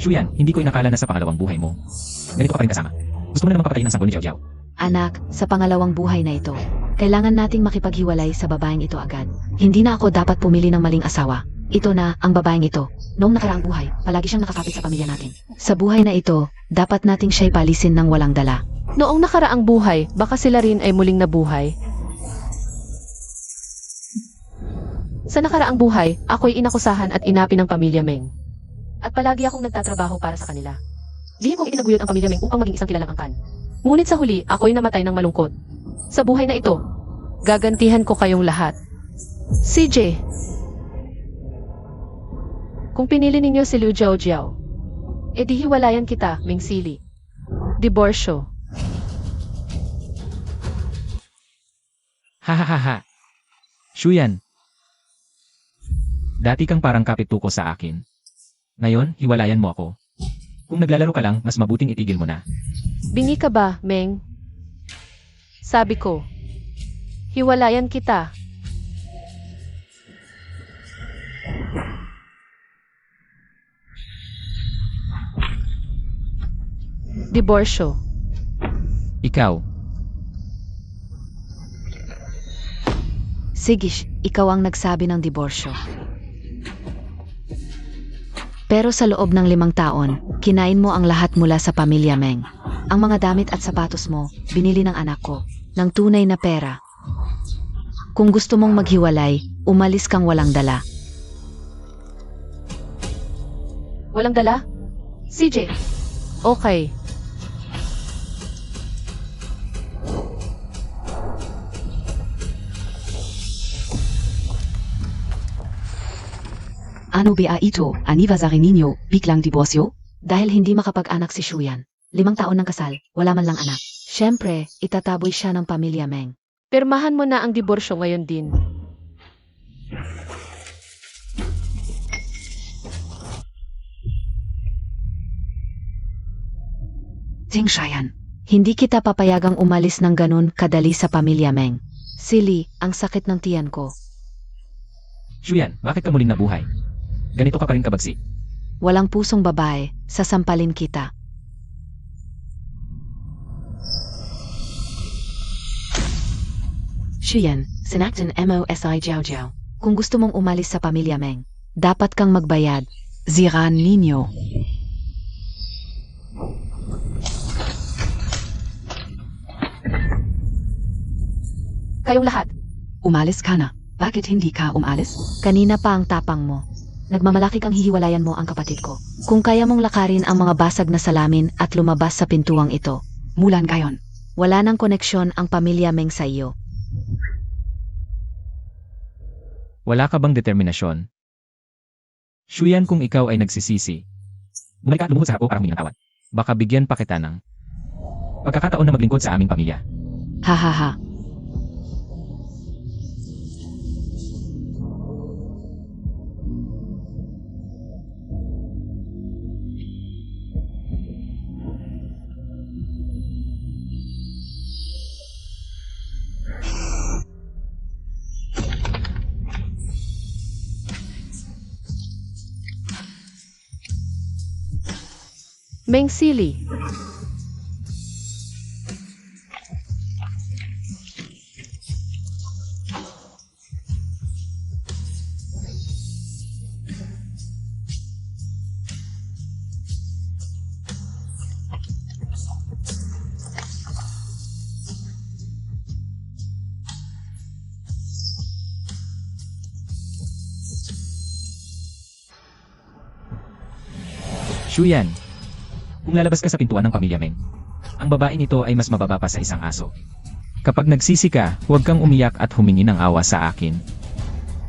Shuyan, hindi ko inakala na sa pangalawang buhay mo. Ganito ka pa rin kasama. Gusto mo na namang papatayin ang sanggol ni Jiao Jiao. Anak, sa pangalawang buhay na ito, kailangan nating makipaghiwalay sa babaeng ito agad. Hindi na ako dapat pumili ng maling asawa. Ito na ang babaeng ito. Noong nakaraang buhay, palagi siyang nakakapit sa pamilya natin. Sa buhay na ito, dapat nating siya'y palisin ng walang dala. Noong nakaraang buhay, baka sila rin ay muling nabuhay. Sa nakaraang buhay, ako'y inakusahan at inapi ng pamilya Meng. At palagi akong nagtatrabaho para sa kanila. Lihim kong itinaguyod ang pamilya Meng upang maging isang kilalang angkan. Ngunit sa huli, ako'y namatay ng malungkot. Sa buhay na ito, gagantihan ko kayong lahat. CJ, kung pinili ninyo si Liu Jiao Jiao, edi hiwalayan kita, Meng Sili. Diborsyo. Hahaha. Shuyan. Dati kang parang kapituko sa akin. Ngayon, hiwalayan mo ako. Kung naglalaro ka lang, mas mabuting itigil mo na. Bingi ka ba, Meng? Sabi ko, hiwalayan kita. Diborsyo. Ikaw. Sigish, ikaw ang nagsabi ng diborsyo. Pero sa loob ng 5 taon, kinain mo ang lahat mula sa pamilya Meng. Ang mga damit at sapatos mo, binili ng anak ko, ng tunay na pera. Kung gusto mong maghiwalay, umalis kang walang dala. Walang dala? CJ. Okay. Ano ba ito, anniversary ninyo, biglang diborsyo? Dahil hindi makapag-anak si Shuyan. 5 taon ng kasal, wala man lang anak. Siyempre, itataboy siya ng pamilya Meng. Pirmahan mo na ang diborsyo ngayon din. Ting Shayan, hindi kita papayagang umalis ng ganun kadali sa pamilya Meng. Sili, ang sakit ng tiyan ko. Shuyan, bakit ka muling nabuhay? Ganito ka pa rin kabagsi. Walang pusong babae, sasampalin kita. Shuyan, sinaktan mo si Jiao Jiao. Kung gusto mong umalis sa pamilya Meng, dapat kang magbayad. Ziran ninyo. Kayong lahat. Umalis ka na. Bakit hindi ka umalis? Kanina pa ang tapang mo. Nagmamalaki kang hihiwalayan mo ang kapatid ko. Kung kaya mong lakarin ang mga basag na salamin at lumabas sa pintuang ito. Mulan gayon. Wala nang koneksyon ang pamilya Meng sa iyo. Wala ka bang determinasyon? Shuyan, kung ikaw ay nagsisisi, bumalik ka at lumuhod sa hako para humingi ng tawad. Baka bigyan pa kita ng pagkakataon na maglingkod sa aming pamilya. Hahaha. Meng Sili. Shuyan, kung lalabas ka sa pintuan ng pamilya Meng, ang babaeng ito ay mas mababa pa sa isang aso. Kapag nagsisi ka, huwag kang umiyak at humingi ng awa sa akin.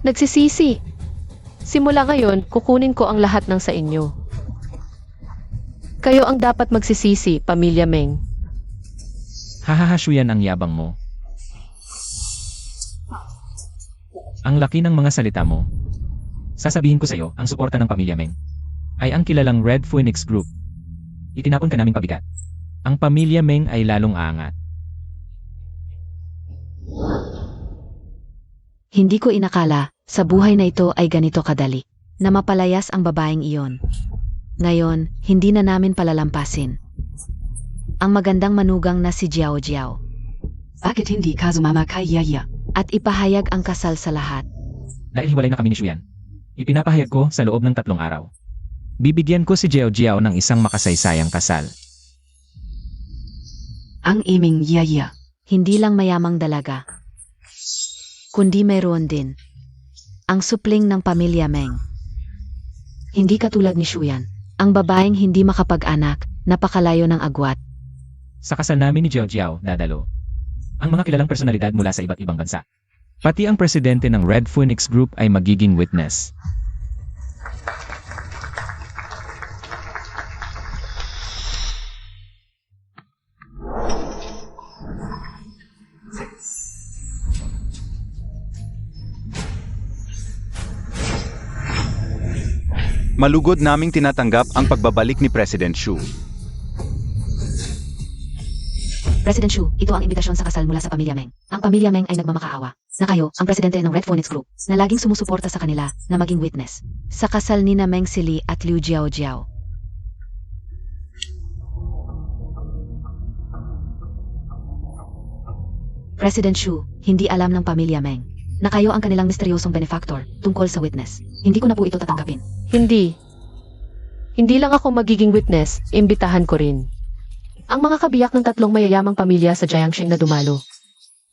Nagsisisi. Simula ngayon, kukunin ko ang lahat ng sa inyo. Kayo ang dapat magsisisi, pamilya Meng. Hahaha, Shuyan, ang yabang mo. Ang laki ng mga salita mo. Sasabihin ko sa iyo, ang suporta ng pamilya Meng ay ang kilalang Red Phoenix Group. Itinapon ka naming pabigat. Ang pamilya Meng ay lalong aangat. Hindi ko inakala, sa buhay na ito ay ganito kadali, na mapalayas ang babaeng iyon. Ngayon, hindi na namin palalampasin. Ang magandang manugang na si Jiao Jiao. Bakit hindi ka sumama kay Yaya? At ipahayag ang kasal sa lahat. Dahil hiwalay na kami ni Shuyan. Ipinapahayag ko sa loob ng 3 araw. Bibigyan ko si Jiao Jiao ng isang makasaysayang kasal. Ang iming Yaya. Hindi lang mayamang dalaga, kundi mayroon din ang supling ng pamilya Meng. Hindi katulad ni Shuyan, ang babaeng hindi makapag-anak, napakalayo ng agwat. Sa kasal namin ni Jiao Jiao, dadalo ang mga kilalang personalidad mula sa iba't ibang bansa. Pati ang presidente ng Red Phoenix Group ay magiging witness. Malugod naming tinatanggap ang pagbabalik ni President Xu. President Xu, ito ang imbitasyon sa kasal mula sa pamilya Meng. Ang pamilya Meng ay nagmamakaawa na kayo, ang presidente ng Red Phoenix Group, na laging sumusuporta sa kanila na maging witness sa kasal ni na Meng Sili at Liu Jiao Jiao. President Xu, hindi alam ng pamilya Meng na kayo ang kanilang misteryosong benefactor tungkol sa witness. Hindi ko na po ito tatanggapin. Hindi. Hindi lang ako magiging witness, imbitahan ko rin ang mga kabiyak ng 3 mayayamang pamilya sa Jiangsheng na dumalo.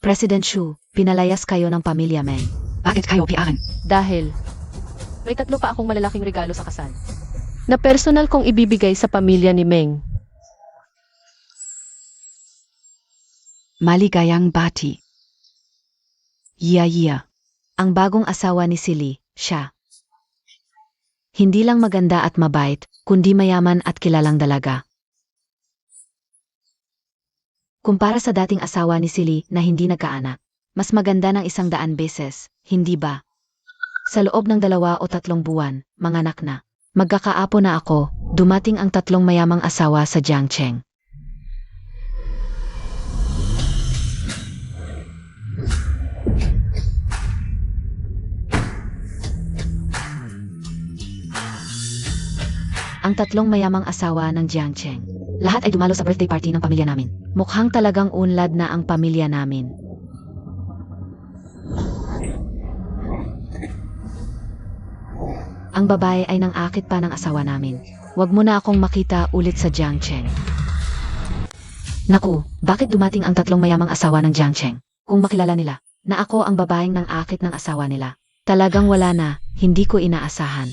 President Xu, pinalayas kayo ng pamilya Meng. Bakit kayo piyakan? Dahil may 3 pa akong malalaking regalo sa kasal na personal kong ibibigay sa pamilya ni Meng. Maligayang bati. Yaya. Ang bagong asawa ni Sili, siya. Hindi lang maganda at mabait, kundi mayaman at kilalang dalaga. Kumpara sa dating asawa ni Sili na hindi nagkaanak, mas maganda ng 100 beses, hindi ba? Sa loob ng 2 o 3 buwan, manganak na. Magkakaapo na ako, dumating ang 3 mayamang asawa sa Jiangcheng. Ang 3 mayamang asawa ng Jiangcheng. Lahat ay dumalo sa birthday party ng pamilya namin. Mukhang talagang unlad na ang pamilya namin. Ang babae ay nang-akit pa ng asawa namin. Huwag mo na akong makita ulit sa Jiangcheng. Naku, bakit dumating ang 3 mayamang asawa ng Jiangcheng? Kung makilala nila na ako ang babaeng nang-akit ng asawa nila. Talagang wala na, hindi ko inaasahan.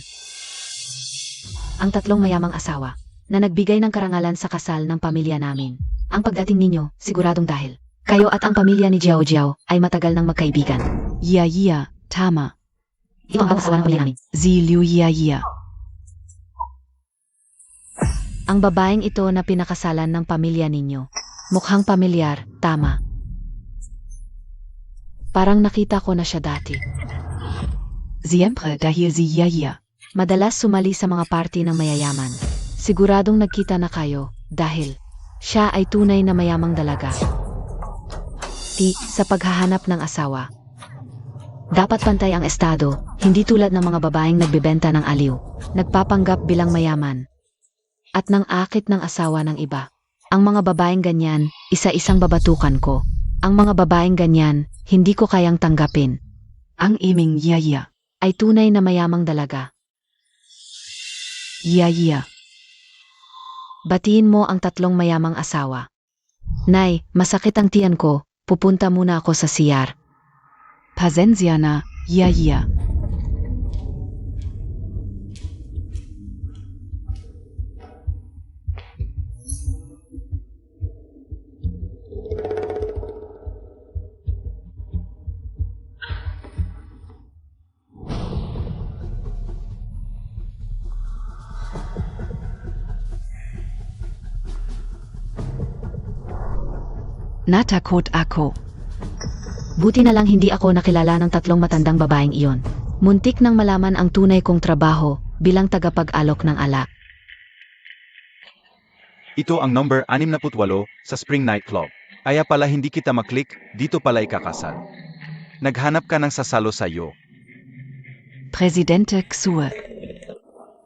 Ang 3 mayamang asawa na nagbigay ng karangalan sa kasal ng pamilya namin. Ang pagdating ninyo, siguradong dahil kayo at ang pamilya ni Jiao Jiao ay matagal ng magkaibigan. Yaya, tama. Ito ang pag-asawa ng pamilya namin. Ziliu Yaya. Ang babaeng ito na pinakasalan ng pamilya ninyo. Mukhang pamilyar, tama. Parang nakita ko na siya dati. Siempre dahil si Yaya. Madalas sumali sa mga party ng mayayaman. Siguradong nagkita na kayo dahil siya ay tunay na mayamang dalaga. Sa paghahanap ng asawa. Dapat pantay ang estado, hindi tulad ng mga babaeng nagbebenta ng aliw, nagpapanggap bilang mayaman, at nang akit ng asawa ng iba. Ang mga babaeng ganyan, isa-isang babatukan ko. Ang mga babaeng ganyan, hindi ko kayang tanggapin. Ang iming Yaya. Ay tunay na mayamang dalaga. Yaya. Batiin mo ang 3 mayamang asawa. Nay, masakit ang tiyan ko, pupunta muna ako sa CR. Pasensya na, Yaya. Natakot ako. Buti na lang hindi ako nakilala ng 3 matandang babaeng iyon. Muntik nang malaman ang tunay kong trabaho bilang tagapag-alok ng alak. Ito ang number 68 sa Spring Night Club. Kaya pala hindi kita maklik, dito pala ikakasal. Naghanap ka ng sasalo sa'yo. Presidente Xue.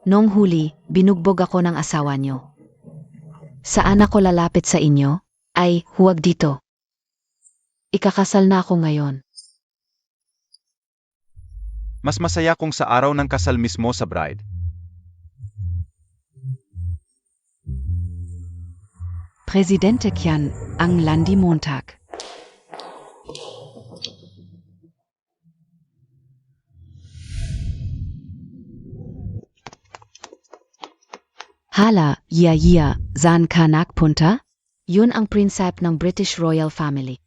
Noong huli, binugbog ako ng asawa nyo. Saan ako lalapit sa inyo? Ay, huwag dito. Ikakasal na ako ngayon. Mas masaya kung sa araw ng kasal mismo sa bride. Presidente Kyan, ang Landi Montag. Hala, saan ka nagpunta? Yun ang prinsip ng British Royal Family.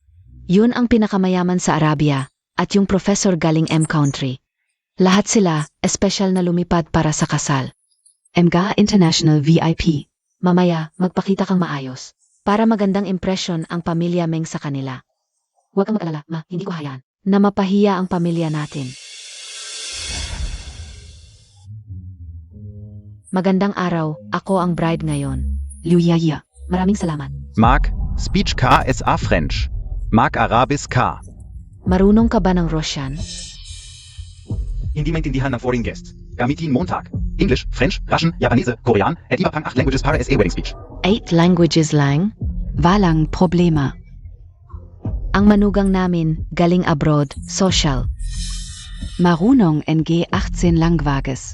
Yun ang pinakamayaman sa Arabia, at yung professor galing M-Country. Lahat sila, espesyal na lumipad para sa kasal. Mga International VIP. Mamaya, magpakita kang maayos. Para magandang impression ang pamilya Meng sa kanila. Huwag kang mag-alala, ma, hindi ko hayaan na mapahiya ang pamilya natin. Magandang araw, ako ang bride ngayon. Luyaya. Maraming salamat. Mark, speech K SA French. Mark Arabis K. Marunong ka ba ng Russian? Hindi maintindihan ng foreign guests. Gamitin Montag. English, French, Russian, Japanese, Korean, et iba pang 8 languages para SA wedding speech. 8 languages lang? Walang problema. Ang manugang namin, galing abroad, social. Marunong NG 18 langwages.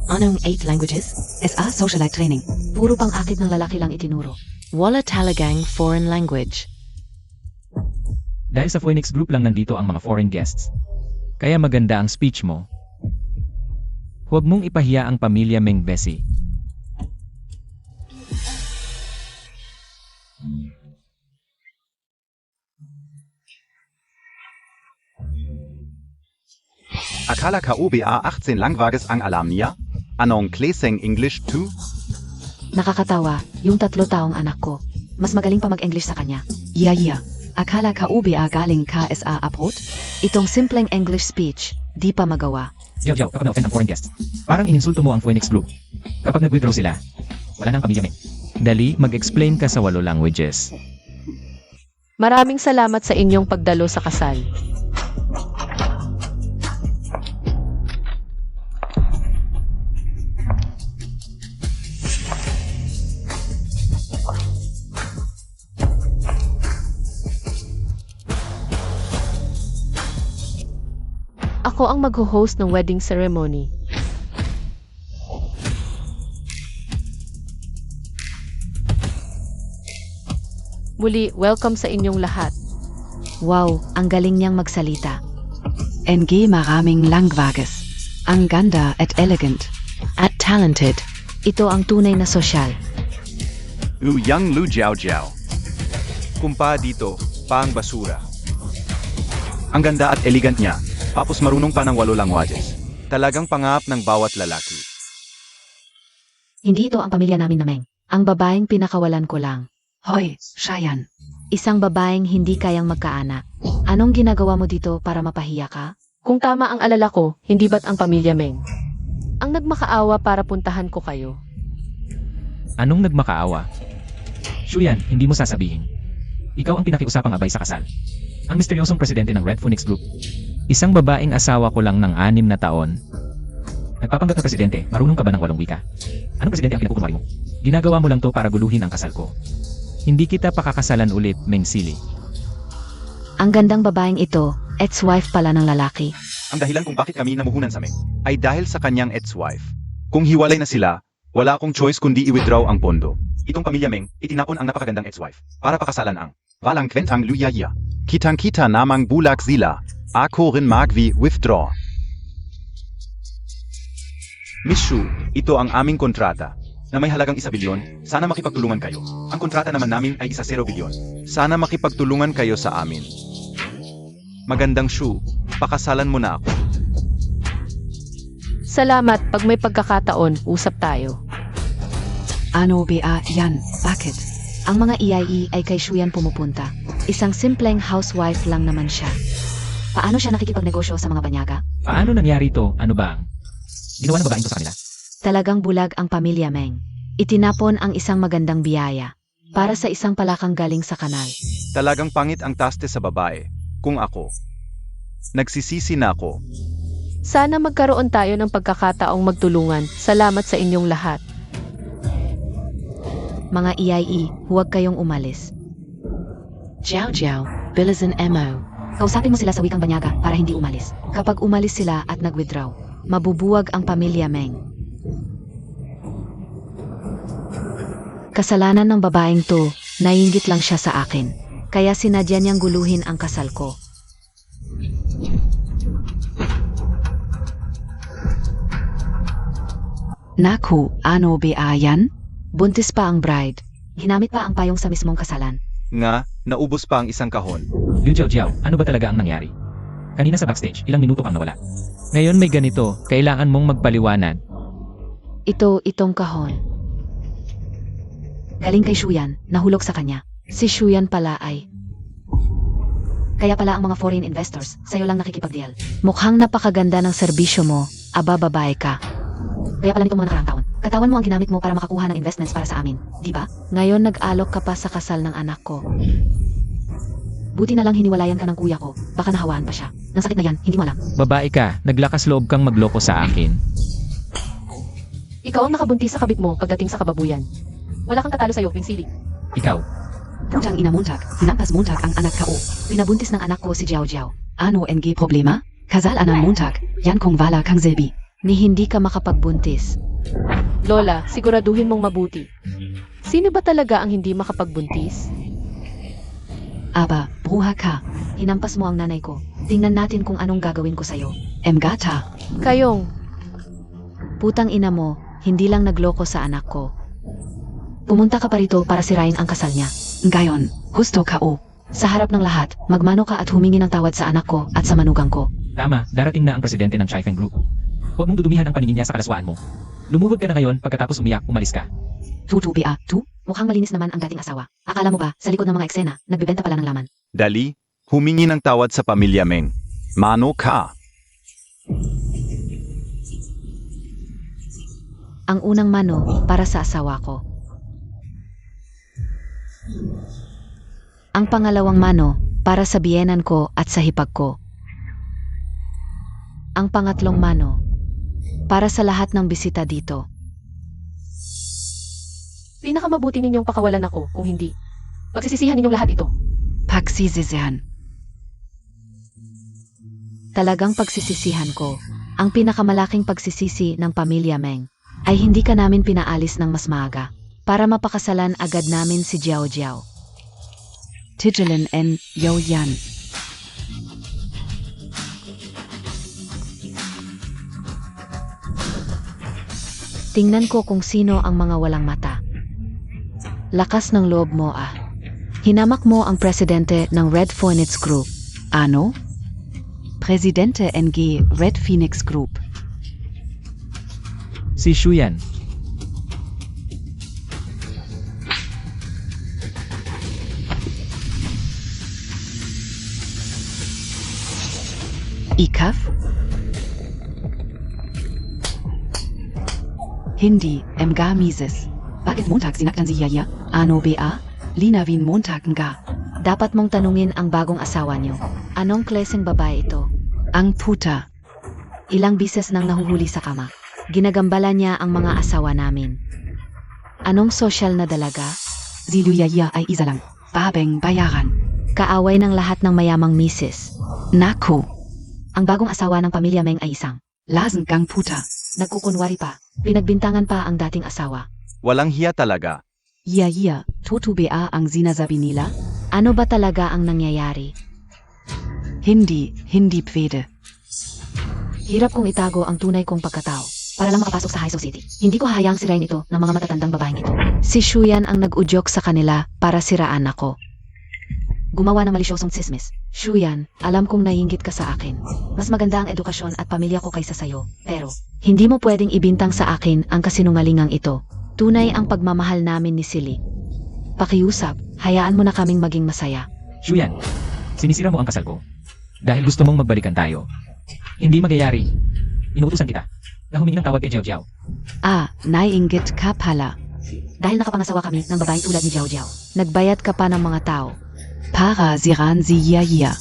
Anong 8 languages? SA Socialite Training. Puro pang akit ng lalaki lang itinuro. Wala talagang foreign language. Dahil sa Phoenix Group lang nandito ang mga foreign guests. Kaya maganda ang speech mo. Huwag mong ipahiya ang pamilya Meng Besi. Akala ka UBA 18 langwages ang alam niya? Anong klaseng English 2? Nakakatawa, yung 3 taong anak ko. Mas magaling pa mag-English sa kanya. Yaya. Akala ka UBA galing KSA abroad? Itong simpleng English speech, di pa magawa. Jiao, kapag na-offend ang foreign guests, parang ininsulto mo ang Phoenix Group. Kapag nag-withdraw sila, wala nang pamilya Meng. Dali, mag-explain ka sa 8 languages. Maraming salamat sa inyong pagdalo sa kasal. Ako ang mag-host ng wedding ceremony. Muli, welcome sa inyong lahat. Wow, ang galing niyang magsalita. NG maraming langwages. Ang ganda at elegant. At talented. Ito ang tunay na sosyal. Yang Lu Jiao Jiao. Kumpa dito, paang basura. Ang ganda at elegant niya, tapos marunong pa ng 8 languages. Talagang pangap ng bawat lalaki. Hindi ito ang pamilya namin na Meng. Ang babaeng pinakawalan ko lang. Hoy, Shayan. Isang babaeng hindi kayang magkaanak. Anong ginagawa mo dito para mapahiya ka? Kung tama ang alala ko, hindi ba't ang pamilya Meng? Ang nagmakaawa para puntahan ko kayo. Anong nagmakaawa? Shuyan, hindi mo sasabihin. Ikaw ang pinakiusapang abay sa kasal. Ang misteryosong presidente ng Red Phoenix Group. Isang babaeng asawa ko lang ng 6 na taon. Nagpapanggap na presidente, marunong ka ba ng 8 wika? Anong presidente ang pinakukumari mo? Ginagawa mo lang to para guluhin ang kasal ko. Hindi kita pakakasalan ulit, Meng Sili. Ang gandang babaeng ito, ex-wife pala ng lalaki. Ang dahilan kung bakit kami namuhunan sa Meng ay dahil sa kanyang ex-wife. Kung hiwalay na sila, wala akong choice kundi i-withdraw ang pondo. Itong pamilya Meng, itinapon ang napakagandang ex-wife para pakasalan ang walang kwentang luyaya. Kitang-kita namang bulak sila. Ako rin mag-withdraw. Miss Shu, ito ang aming kontrata na may halagang 1 bilyon. Sana makipagtulungan kayo. Ang kontrata naman namin ay 0 bilyon. Sana makipagtulungan kayo sa amin. Magandang Shu, pakasalan mo na ako. Salamat, pag may pagkakataon, usap tayo. Ano ba yan? Bakit? Ang mga EIE ay kay Shuyan pumupunta. Isang simpleng housewife lang naman siya. Paano siya nakikipagnegosyo sa mga banyaga? Paano nangyari to? Ano ba ang ginawa ng babaeng to sa kanila? Talagang bulag ang pamilya Meng. Itinapon ang isang magandang biyaya para sa isang palakang galing sa kanal. Talagang pangit ang taste sa babae. Kung ako, nagsisisi na ako. Sana magkaroon tayo ng pagkakataong magtulungan. Salamat sa inyong lahat. Mga EIE, huwag kayong umalis. Jiao Jiao, Bilazan Mo. Kausapin mo sila sa wikang banyaga para hindi umalis. Kapag umalis sila at nag-withdraw, mabubuwag ang pamilya Meng. Kasalanan ng babaeng to, naiinggit lang siya sa akin. Kaya sinadya niyang guluhin ang kasal ko. Naku, ano ba yan? Buntis pa ang bride. Ginamit pa ang payong sa mismong kasalan. Nga, naubos pa ang isang kahon. Liu Jiao, ano ba talaga ang nangyari? Kanina sa backstage, ilang minuto kang nawala. Ngayon may ganito, kailangan mong magpaliwanag. Itong kahon. Galing kay Shuyan, nahulog sa kanya. Si Shuyan pala ay... Kaya pala ang mga foreign investors, sa'yo lang nakikipag-deal. Mukhang napakaganda ng serbisyo mo, aba babae ka. Kaya pala nitong mga nakaraang taon, katawan mo ang ginamit mo para makakuha ng investments para sa amin, di ba? Ngayon nag-alok ka pa sa kasal ng anak ko. Buti na lang hiniwalayan ka ng kuya ko, baka nahawaan pa siya. Nang sakit na yan, hindi mo alam. Babae ka, naglakas loob kang magloko sa akin. Ikaw ang nakabuntis sa kabit mo pagdating sa kababuyan. Wala kang katalo sa'yo, Pinsili. Ikaw, Putang ina Montag, hinampas Montag ang anak ko. Pinabuntis ng anak ko si Jiao Jiao. Ano NG problema? Kasal anan Montag, yan kung wala kang silbi. Ni hindi ka makapagbuntis. Lola, siguraduhin mong mabuti. Sino ba talaga ang hindi makapagbuntis? Aba, bruha ka, Hinampas mo ang nanay ko. Tingnan natin kung anong gagawin ko sa'yo. Mgata. Kayong, Putang ina mo, hindi lang nagloko sa anak ko. Pumunta ka pa rito para sirain ang kasal niya. Ngayon, gusto ka o. Sa harap ng lahat, magmano ka at humingi ng tawad sa anak ko at sa manugang ko. tama, darating na ang presidente ng Chifeng Group. Huwag mong dudumihan ang paningin niya sa kalaswaan mo. Lumuhod ka na ngayon, pagkatapos umiyak, umalis ka. Tutu ba, tu? Mukhang malinis naman ang dating asawa. Akala mo ba, sa likod ng mga eksena, nagbebenta pala ng laman? Dali, humingi ng tawad sa pamilya Meng. Mano ka? Ang unang mano para sa asawa ko. Ang pangalawang mano para sa biyenan ko at sa hipag ko. Ang pangatlong mano para sa lahat ng bisita dito. pinakamabuti ninyong pakawalan ako kung hindi. Pagsisisihan ninyong lahat ito. Pagsisisihan. Talagang pagsisisihan ko. Ang pinakamalaking pagsisisi ng pamilya Meng ay hindi ka namin pinaalis ng mas maaga para mapakasalan agad namin si Jiao Jiao. Tigelin en Yo Yan. Tingnan ko kung sino ang mga walang mata. Lakas ng loob mo ah. Hinamak mo ang presidente ng Red Phoenix Group. Ano? Presidente NG Red Phoenix Group. Si Shuyan. Ikaf? Hindi, Mga Mises. Bakit Montag sinaktan si Yaya? Ano ba? Linawin Montag nga. Dapat mong tanungin ang bagong asawa niyo. Anong klaseng babae ito? Ang puta. Ilang bises nang nahuhuli sa kama. Ginagambala niya ang mga asawa namin. Anong sosyal na dalaga? Si Yaya ay isa lang. Babeng bayaran. Kaaway ng lahat ng mayamang misis. Nako. Ang bagong asawa ng pamilya Meng ay isang. Lasen kang puta. Nagkukunwari pa. Pinagbintangan pa ang dating asawa. Walang hiya talaga. Yaya, tutu ba ang sinasabi nila? Ano ba talaga ang nangyayari? Hindi pwede. Hirap kong itago ang tunay kong pagkatao para lang makapasok sa high society. Hindi ko hahayaang sirain ito ng mga matatandang babaeng ito. Si Shuyan ang nag-udyok sa kanila para siraan ako. Gumawa ng malisyosong tsismis. Shuyan, alam kong naiinggit ka sa akin. Mas maganda ang edukasyon at pamilya ko kaysa sayo. Pero, hindi mo pwedeng ibintang sa akin ang kasinungalingang ito. Tunay ang pagmamahal namin ni Silly. Pakiusap, hayaan mo na kaming maging masaya. Shuyan, sinisira mo ang kasal ko. Dahil gusto mong magbalikan tayo. Hindi magyayari. Inuutusan kita na humingi ng tawad kay Jiao Jiao. Naiinggit ka pala. Dahil nakapangasawa kami ng babaeng tulad ni Jiao Jiao. Nagbayad ka pa ng mga tao. Para siran si Yaya.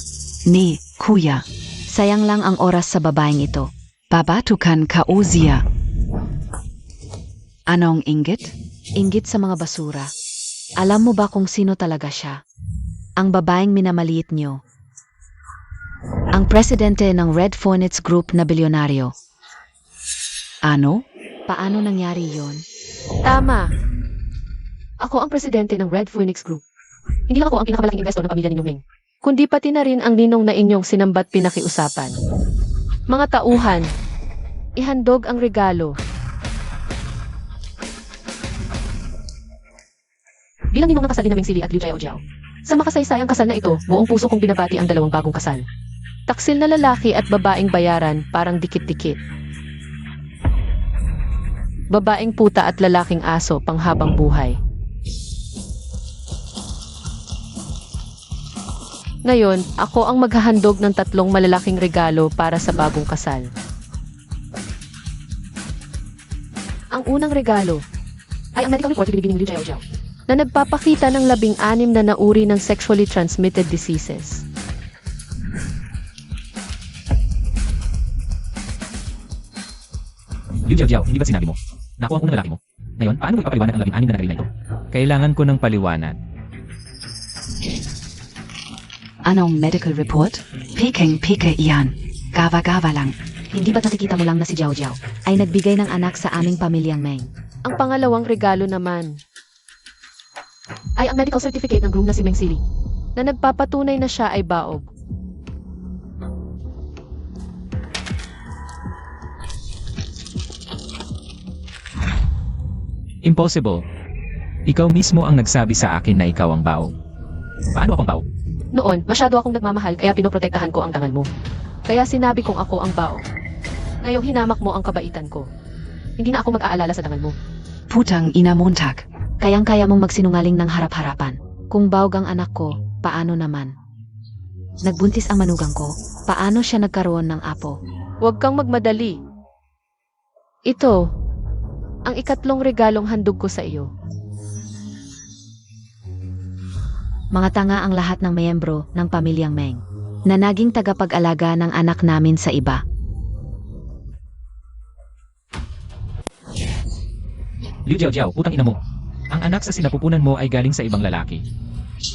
Ne, kuya. Sayang lang ang oras sa babaeng ito. Babatukan ka Ozia. Anong inggit? Inggit sa mga basura. Alam mo ba kung sino talaga siya? Ang babaeng minamaliit nyo. Ang presidente ng Red Phoenix Group na bilyonaryo. Ano? Paano nangyari yon? Tama. Ako ang presidente ng Red Phoenix Group. Hindi lang ako ang pinakamalaking investor ng pamilya ninyong Meng, kundi pati na rin ang ninong na inyong sinambat pinakiusapan. Mga tauhan, ihandog ang regalo. Bilang ninong nakasal ni na Meng Sili at Liu Jiao. Sa makasaysayang kasal na ito, buong puso kong binabati ang dalawang bagong kasal. Taksil na lalaki at babaeng bayaran parang dikit-dikit. Babaeng puta at lalaking aso panghabang buhay. Ngayon, ako ang maghahandog ng 3 malalaking regalo para sa bagong kasal. Ang unang regalo ay ang medical report ibinibigay ni Liu Jiao na nagpapakita ng 16 na nauri ng sexually transmitted diseases. Liu Jiao, hindi ba sinabi mo? Naku ang unang lalaki mo. Ngayon, paano mo ipapaliwanag ang 16 na nagalil na ito? Kailangan ko ng paliwanag. Anong medical report? Peking iyan. Gawa lang. Hindi ba't nakikita mo lang na si Jiao Jiao ay nagbigay ng anak sa aming pamilyang Meng? Ang pangalawang regalo naman ay ang medical certificate ng groom na si Meng Sili na nagpapatunay na siya ay baog. Impossible. Ikaw mismo ang nagsabi sa akin na ikaw ang baog. Paano akong baog? Noon, masyado akong nagmamahal kaya pinoprotektahan ko ang tangan mo. Kaya sinabi kong ako ang baog. Ngayong hinamak mo ang kabaitan ko. Hindi na ako mag-aalala sa tangan mo. Putang ina Montag. Kayang-kaya mong magsinungaling ng harap-harapan. Kung baog ang anak ko, paano naman? Nagbuntis ang manugang ko, paano siya nagkaroon ng apo? Huwag kang magmadali. Ito, ang ikatlong regalong handog ko sa iyo. Mga tanga ang lahat ng miyembro ng pamilyang Meng na naging tagapag-alaga ng anak namin sa iba. Liu Jiao, putang ina mo. Ang anak sa sinapupunan mo ay galing sa ibang lalaki.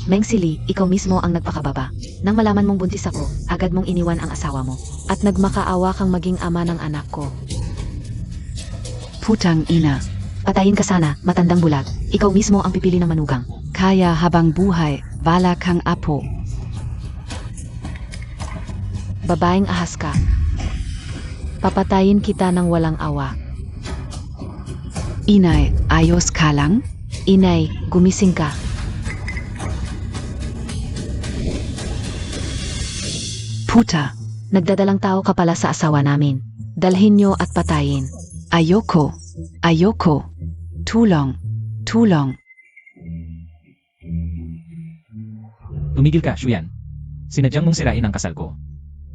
Meng Sili, ikaw mismo ang nagpakababa. Nang malaman mong buntis ako, agad mong iniwan ang asawa mo. At nagmakaawa kang maging ama ng anak ko. Putang ina. Patayin ka sana, matandang bulag. Ikaw mismo ang pipili ng manugang. Kaya habang buhay, wala kang apo. Babaeng ahas ka. Papatayin kita ng walang awa. Inay, ayos ka lang? Inay, gumising ka. Puta. Nagdadalang tao ka pala sa asawa namin. Dalhin nyo at patayin. Ayoko. Tulong. Tumigil ka, Shuyan. Sinadyang mong sirain ang kasal ko.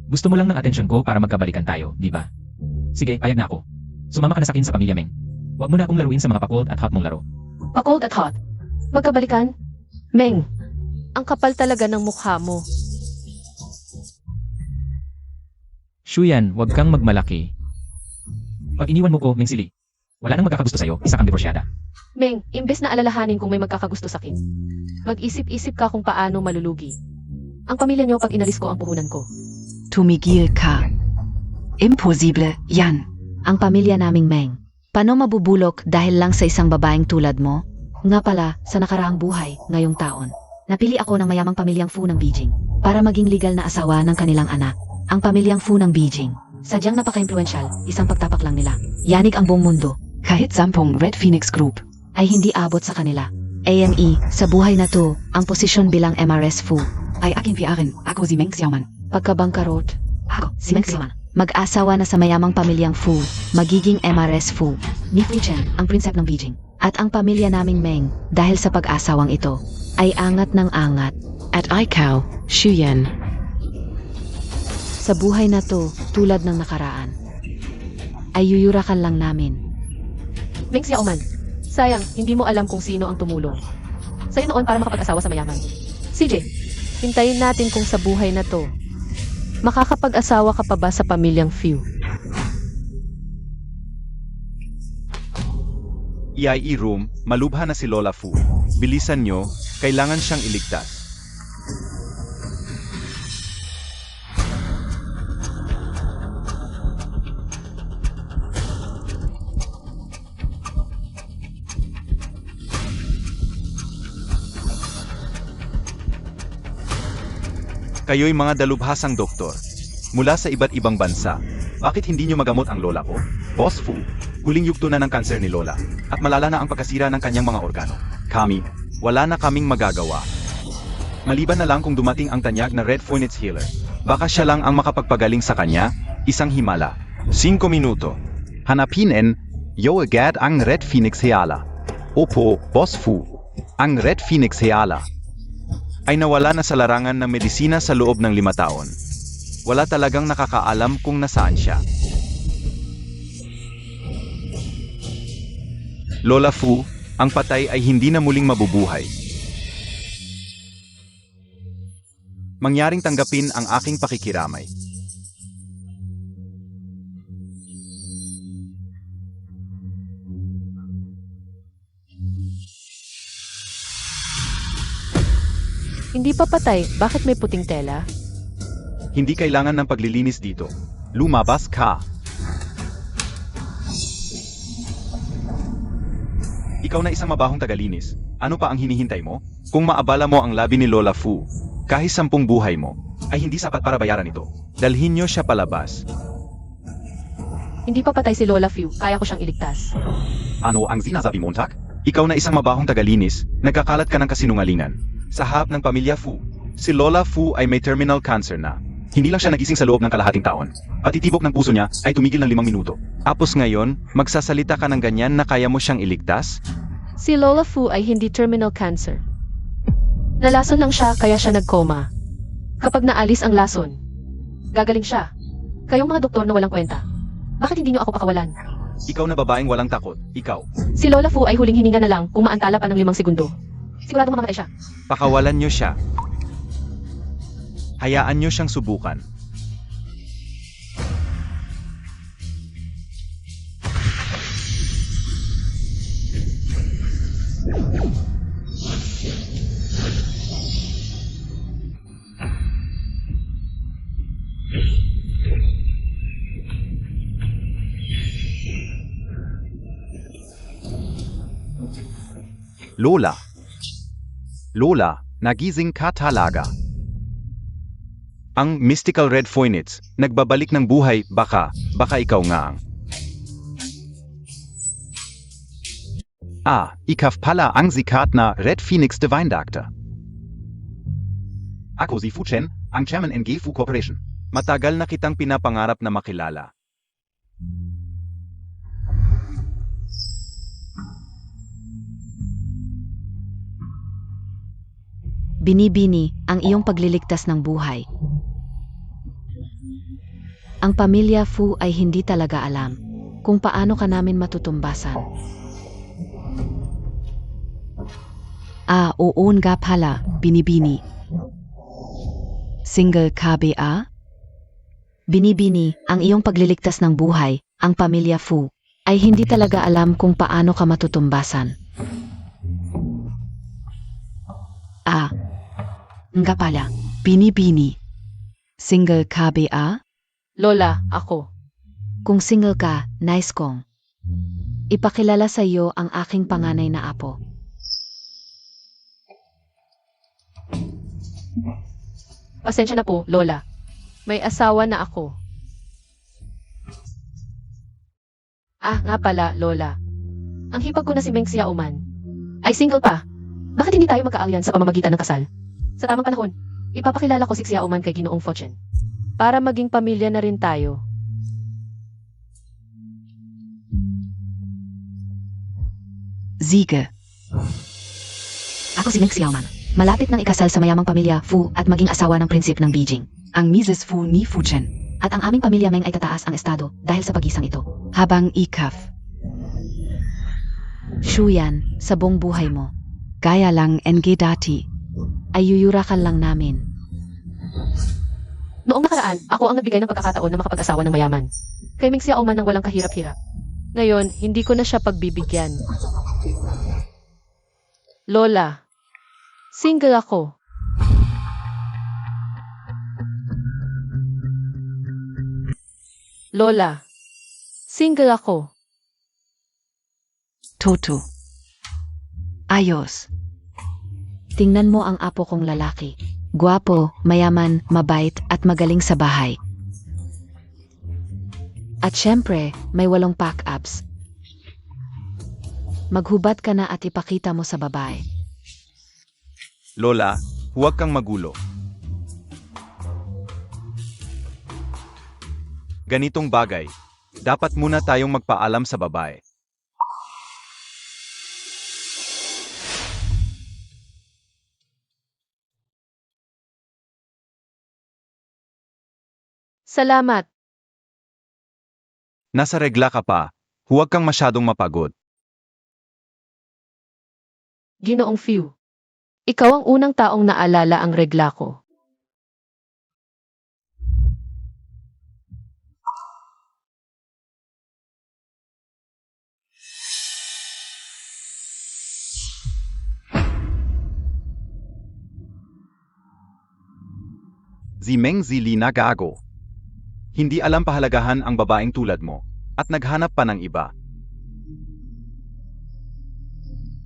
Gusto mo lang ng atensyon ko para magkabalikan tayo, di ba? Sige, payag na ako. Sumama ka na sa akin sa pamilya Meng. Huwag mo na akong laruin sa mga pa-cold at hot mong laro. Pa-cold at hot. Magkabalikan? Meng, ang kapal talaga ng mukha mo. Shuyan, huwag kang magmalaki. Pag iniwan mo ko, Meng Sili, wala nang magkakagusto sa'yo, isa kang divorsyada. Meng, imbes na alalahanin kung may magkakagusto sa akin, mag-isip-isip ka kung paano malulugi. Ang pamilya niyo pag inalis ko ang puhunan ko. Tumigil ka. Imposible, yan. Ang pamilya naming Meng. Paano mabubulok dahil lang sa isang babaeng tulad mo? Nga pala, sa nakaraang buhay, ngayong taon, napili ako ng mayamang pamilyang Fu ng Beijing para maging legal na asawa ng kanilang anak. Ang pamilyang Fu ng Beijing. Sadyang napaka-influential, isang pagtapak lang nila. Yanig ang buong mundo. Kahit 10 Red Phoenix Group. Ay hindi abot sa kanila. AME, sa buhay na to, ang posisyon bilang MRS Fu. Ay akin piarin, ako si Meng Xiaoman. Pagkabangkarot, Ako, si Meng Xiaoman. Mag-asawa na sa mayamang pamilyang Fu, magiging MRS Fu. Ni Fu Chen, ang prinsep ng Beijing. At ang pamilya naming Meng, dahil sa pag-asawang ito, ay angat ng angat. At ikaw, Shuyan. Sa buhay na to, tulad ng nakaraan, ay yuyurakan lang namin. Meng Xiaoman, sayang, hindi mo alam kung sino ang tumulong sa'yo noon para makapag-asawa sa mayaman. CJ, hintayin natin kung sa buhay na to, makakapag-asawa ka pa ba sa pamilyang Few? EIE room, malubha na si Lola Fu. Bilisan nyo, kailangan siyang iligtas. Kayo'y mga dalubhasang doktor. Mula sa iba't ibang bansa. Bakit hindi nyo magamot ang lola ko? Boss Fu, huling yugto na ng kanser ni Lola. At malala na ang pagkasira ng kanyang mga organo. Kami, wala na kaming magagawa. Maliban na lang kung dumating ang tanyag na Red Phoenix Healer. Baka siya lang ang makapagpagaling sa kanya, isang himala. 5 minuto. Hanapin yo agad ang Red Phoenix Heala. Opo, Boss Fu. Ang Red Phoenix Heala ay nawala na sa larangan ng medisina sa loob ng 5 taon. Wala talagang nakakaalam kung nasaan siya. Lola Fu, ang patay ay hindi na muling mabubuhay. Mangyaring tanggapin ang aking pakikiramay. Hindi pa patay, bakit may puting tela? Hindi kailangan ng paglilinis dito. Lumabas ka! Ikaw na isang mabahong tagalinis. Ano pa ang hinihintay mo? Kung maabala mo ang labi ni Lola Fu, kahit 10 buhay mo, ay hindi sapat para bayaran ito. Dalhin niyo siya palabas. Hindi pa patay si Lola Fu, kaya ko siyang iligtas. Ano ang sinasabi mo, Tak? Ikaw na isang mabahong tagalinis, nagkakalat ka ng kasinungalingan. Sa harap ng pamilya Fu, si Lola Fu ay may terminal cancer na. Hindi lang siya nagising sa loob ng kalahating taon. Patitibok ng puso niya ay tumigil ng 5 minuto. Tapos ngayon, magsasalita ka ng ganyan na kaya mo siyang iligtas? Si Lola Fu ay hindi terminal cancer. Nalason lang siya kaya siya nagkoma. Kapag naalis ang lason, gagaling siya. Kayong mga doktor na walang kwenta. Bakit hindi niyo ako pakawalan? Ikaw na babaeng walang takot, ikaw. Si Lola Fu ay huling hininga na lang kung maantala pa ng 5 segundo. Siguradong mamamatay siya. Pakawalan niyo siya. Hayaan niyo siyang subukan. Lola. Lola, nagising ka talaga. Ang Mystical Red Phoenix, nagbabalik ng buhay, baka ikaw nga ang... ikaw pala ang sikat na Red Phoenix Divine Doctor. Ako si Fu Chen, ang Chairman ng Fu Corporation. Matagal na kitang pinapangarap na makilala. Binibini ang iyong pagliligtas ng buhay. Ang pamilya Fu ay hindi talaga alam kung paano ka namin matutumbasan. Oo nga pala, binibini. Single KBA? Binibini ang iyong pagliligtas ng buhay. Ang pamilya Fu ay hindi talaga alam kung paano ka matutumbasan. Nga pala, binibini. Single KBA? Lola, ako. Kung single ka, nice kong. Ipakilala sa iyo ang aking panganay na apo. Pasensya na po, Lola. May asawa na ako. Nga pala, Lola. Ang hipag ko na si Meng Xiaoman ay single pa. Bakit hindi tayo magka-alyan sa pamamagitan ng kasal? Sa tamang panahon, ipapakilala ko si Xiaoman kay Ginoong Fortune. Para maging pamilya na rin tayo. Siege. Ako si Meng Xiaoman. Malapit nang ikasal sa mayamang pamilya Fu at maging asawa ng prinsip ng Beijing. Ang Mrs. Fu ni Fu Chen. At ang aming pamilya Meng ay tataas ang estado dahil sa pagisang ito. Habang ikaf. Shuyan, sa buong buhay mo, Gaya lang NG dati. ay yuyurakan lang namin. Noong nakaraan, ako ang nagbigay ng pagkakataon na makapag-asawa ng mayaman. Kay Meng Xiaoman ng walang kahirap-hirap. Ngayon, hindi ko na siya pagbibigyan. Lola, single ako. Lola, single ako. Toto. Ayos. Tingnan mo ang apo kong lalaki. Gwapo, mayaman, mabait, at magaling sa bahay. At syempre, may 8 pack-ups. Maghubad ka na at ipakita mo sa babae. Lola, huwag kang magulo. Ganitong bagay, dapat muna tayong magpaalam sa babae. Salamat. Nasa regla ka pa, huwag kang masyadong mapagod. Ginoong Few. Ikaw ang unang taong naalala ang regla ko. Zimeng Zilina gago. Hindi alam pahalagahan ang babaeng tulad mo, at naghanap pa ng iba.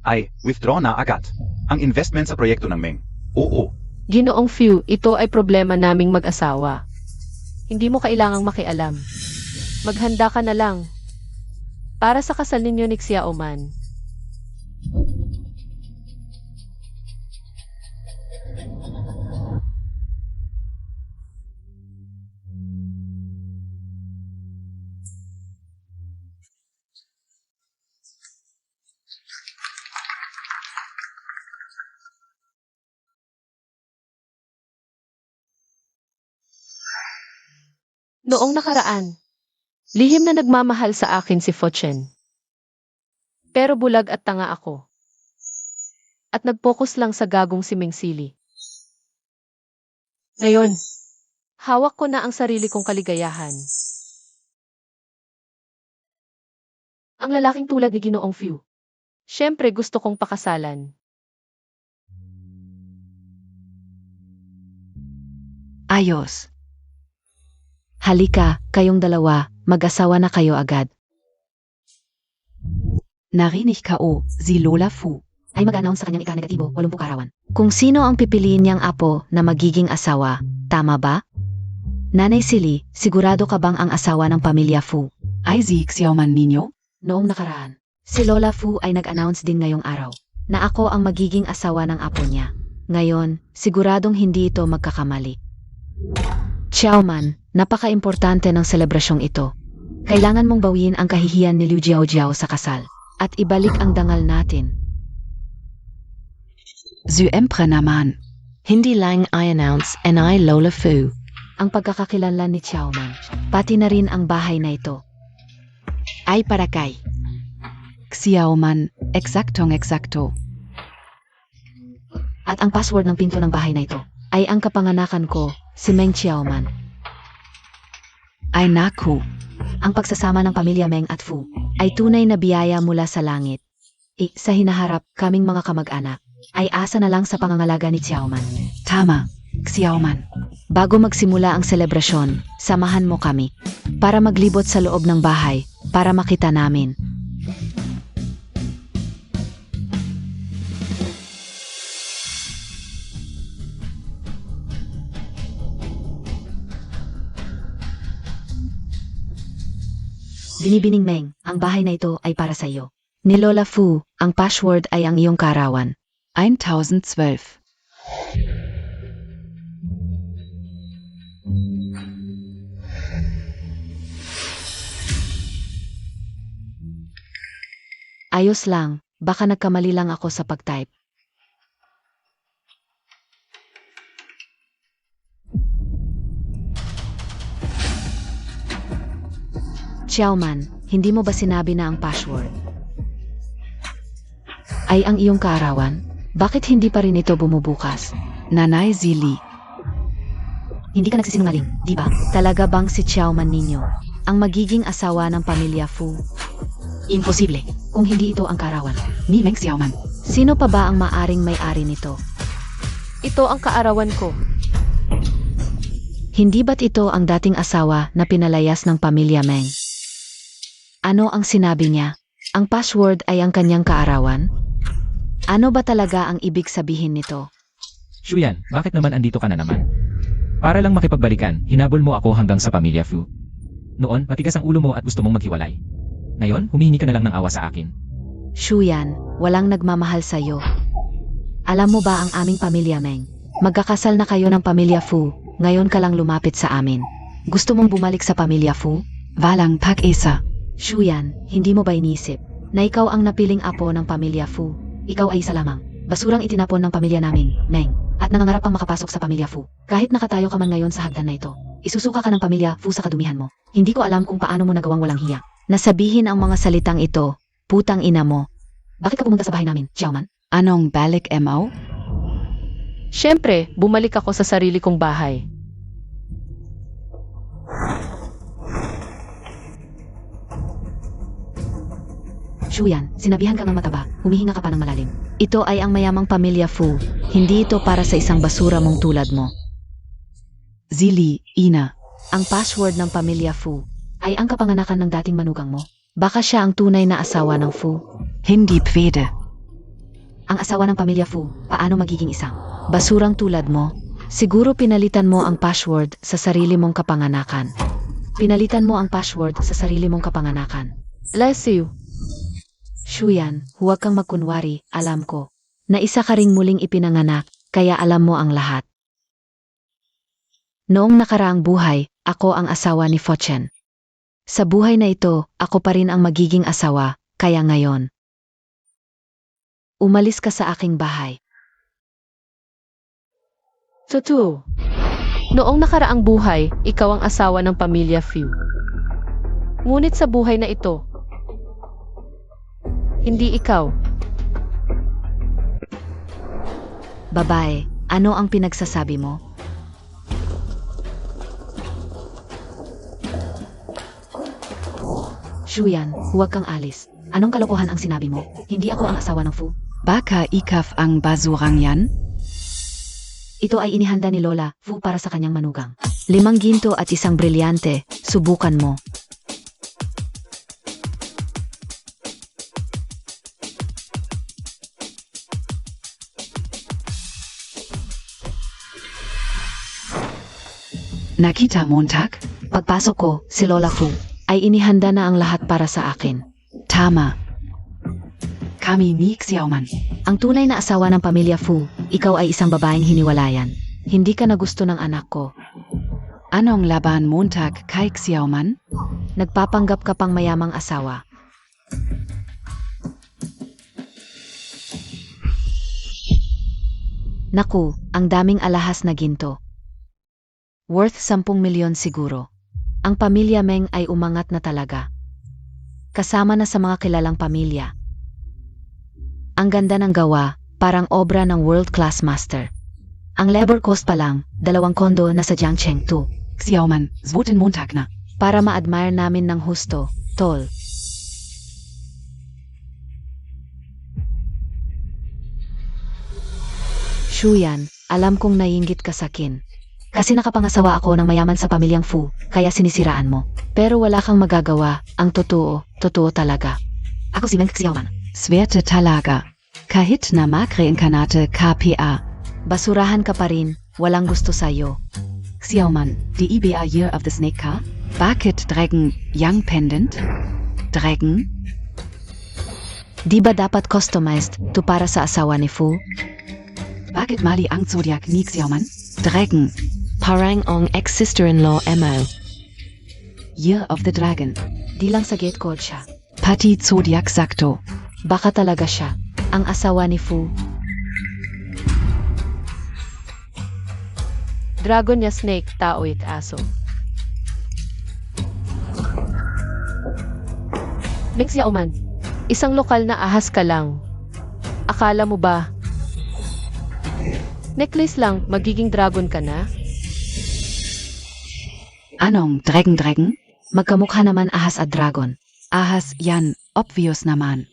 Ay, withdraw na agad. Ang investment sa proyekto ng Meng. Oo. Ginoong Few, ito ay problema naming mag-asawa. Hindi mo kailangang makialam. Maghanda ka na lang. Para sa kasal ninyo ni Xiaoman. Noong nakaraan, lihim na nagmamahal sa akin si Fochen. Pero bulag at tanga ako. At nag-focus lang sa gagong si Mengsili. Ngayon, hawak ko na ang sarili kong kaligayahan. Ang lalaking tulad ni Ginoong Few. Siyempre gusto kong pakasalan. Ayos. Halika, kayong dalawa, mag-asawa na kayo agad. Narinig ko, si Lola Fu. Ay mag-announce sa kanyang ika-negatibo, 80 karawan. Kung sino ang pipiliin niyang apo na magiging asawa, tama ba? Nanay Silly, sigurado ka bang ang asawa ng pamilya Fu? Ay si Xiaoman ninyo? Noong nakaraan, si Lola Fu ay nag-announce din ngayong araw na ako ang magiging asawa ng apo niya. Ngayon, siguradong hindi ito magkakamali. Xiaoman, napaka-importante ng selebrasyong ito. Kailangan mong bawiin ang kahihiyan ni Liu Jiaojiao sa kasal at ibalik ang dangal natin. Zu Emperor naman. Hindi lang I-announce and I Lola Fu. Ang pagkakakilanlan ni Xiaoman, pati na rin ang bahay na ito. Ay para kay Xiaoman, eksakto. At ang password ng pinto ng bahay na ito ay ang kapanganakan ko, si Meng Xiaoman. Ay naku. Ang pagsasama ng pamilya Meng at Fu ay tunay na biyaya mula sa langit. Sa hinaharap, kaming mga kamag-anak ay asa na lang sa pangangalaga ni Xiaoman. Tama, Xiaoman. Bago magsimula ang selebrasyon, samahan mo kami para maglibot sa loob ng bahay para makita namin. Binibining Meng, ang bahay na ito ay para sa iyo. Ni Lola Fu, ang password ay ang iyong karawan. 1012. Ayos lang, baka nagkamali lang ako sa pag-type. Xiaoman, hindi mo ba sinabi na ang password ay ang iyong kaarawan? Bakit hindi pa rin ito bumubukas? Nanay Zili. Hindi ka nagsisinungaling, di ba? Talaga bang si Xiaoman ninyo ang magiging asawa ng pamilya Fu? Imposible. kung hindi ito ang kaarawan. Ni Meng Xiaoman. Sino pa ba ang maaring may-ari nito? Ito ang kaarawan ko. Hindi ba't ito ang dating asawa na pinalayas ng pamilya Meng? Ano ang sinabi niya? Ang password ay ang kanyang kaarawan? Ano ba talaga ang ibig sabihin nito? Shuyan, bakit naman andito ka na naman? Para lang makipagbalikan, hinabol mo ako hanggang sa pamilya Fu. Noon, matigas ang ulo mo at gusto mong maghiwalay. Ngayon, humihingi ka na lang ng awa sa akin. Shuyan, walang nagmamahal sa'yo. Alam mo ba ang aming pamilya Meng? Magkakasal na kayo ng pamilya Fu, ngayon ka lang lumapit sa amin. Gusto mong bumalik sa pamilya Fu? Walang pag-isa. Shuyan, hindi mo ba inisip na ikaw ang napiling apo ng pamilya Fu? Ikaw ay isa lamang. Basurang itinapon ng pamilya namin, Meng, at nangangarap pang makapasok sa pamilya Fu. Kahit nakatayo ka man ngayon sa hagdan na ito, isusuka ka ng pamilya Fu sa kadumihan mo. Hindi ko alam kung paano mo nagawang walang hiya. Nasabihin ang mga salitang ito, putang ina mo. Bakit ka pumunta sa bahay namin, Xiaoman? Anong balik mo? Siyempre, bumalik ako sa sarili kong bahay. Shuyan, sinabihan ka ng mataba, humihinga ka pa ng malalim. Ito ay ang mayamang pamilya Fu, hindi ito para sa isang basura mong tulad mo. Zili, Ina. Ang password ng pamilya Fu ay ang kapanganakan ng dating manugang mo. Baka siya ang tunay na asawa ng Fu. Hindi pwede. Ang asawa ng pamilya Fu, paano magiging isang basurang tulad mo? Siguro pinalitan mo ang password sa sarili mong kapanganakan. Pinalitan mo ang password sa sarili mong kapanganakan. Bless you. Shuyan, huwag kang magkunwari, alam ko. Na isa ka ring muling ipinanganak, kaya alam mo ang lahat. Noong nakaraang buhay, ako ang asawa ni Fochen. Sa buhay na ito, ako pa rin ang magiging asawa, kaya ngayon. Umalis ka sa aking bahay. Totoo. Noong nakaraang buhay, ikaw ang asawa ng pamilya Fu. Ngunit sa buhay na ito, hindi ikaw. Babae, ano ang pinagsasabi mo? Shuyan, huwag kang alis. Anong kalokohan ang sinabi mo? Hindi ako ang asawa ng Fu. Baka ikaf ang basurang yan? Ito ay inihanda ni Lola Fu para sa kanyang manugang. 5 ginto at isang brilyante, subukan mo. Nakita Montag? Pagpasok ko, si Lola Fu ay inihanda na ang lahat para sa akin. Tama. Kami ni Xiaoman. Ang tunay na asawa ng pamilya Fu, ikaw ay isang babaeng hiniwalayan. Hindi ka na gusto ng anak ko. Anong laban Montag kay Xiaoman? Nagpapanggap ka pang mayamang asawa. Naku, ang daming alahas na ginto. Worth 10 milyon siguro. Ang pamilya Meng ay umangat na talaga. Kasama na sa mga kilalang pamilya. Ang ganda ng gawa, parang obra ng world-class master. Ang labor cost pa lang, 2 kondo na sa Jiangcheng 2. Xiaoman, zwoten Montag na. Para ma-admire namin ng husto, tol. Shuyan, alam kong naiinggit ka sa akin. Kasi nakapangasawa ako ng mayaman sa pamilyang Fu, kaya sinisiraan mo. Pero wala kang magagawa, ang totoo, totoo talaga. Ako si Meng Xiaoman. Swerte talaga. Kahit na mag-reinkarnate KPA. Basurahan ka pa rin, walang gusto sa'yo. Xiaoman, die IBA Year of the Snake ka? Bakit Dragon Young Pendant? Dragon? Di ba dapat customized to para sa asawa ni Fu? Bakit mali ang zodiac ni Xiaoman? Dragon. Parang ang ex-sister-in-law Emma. Year of the Dragon. Di lang sa gate code siya. Pati zodiac sakto. Baka talaga siya, ang asawa ni Fu. Dragon niya snake, tao it aso. Meng Xiaoman, isang lokal na ahas ka lang. Akala mo ba? Necklace lang, magiging dragon ka na? Anong Dragon? Magkamukha naman ahas at dragon. Ahas yan, obvious naman.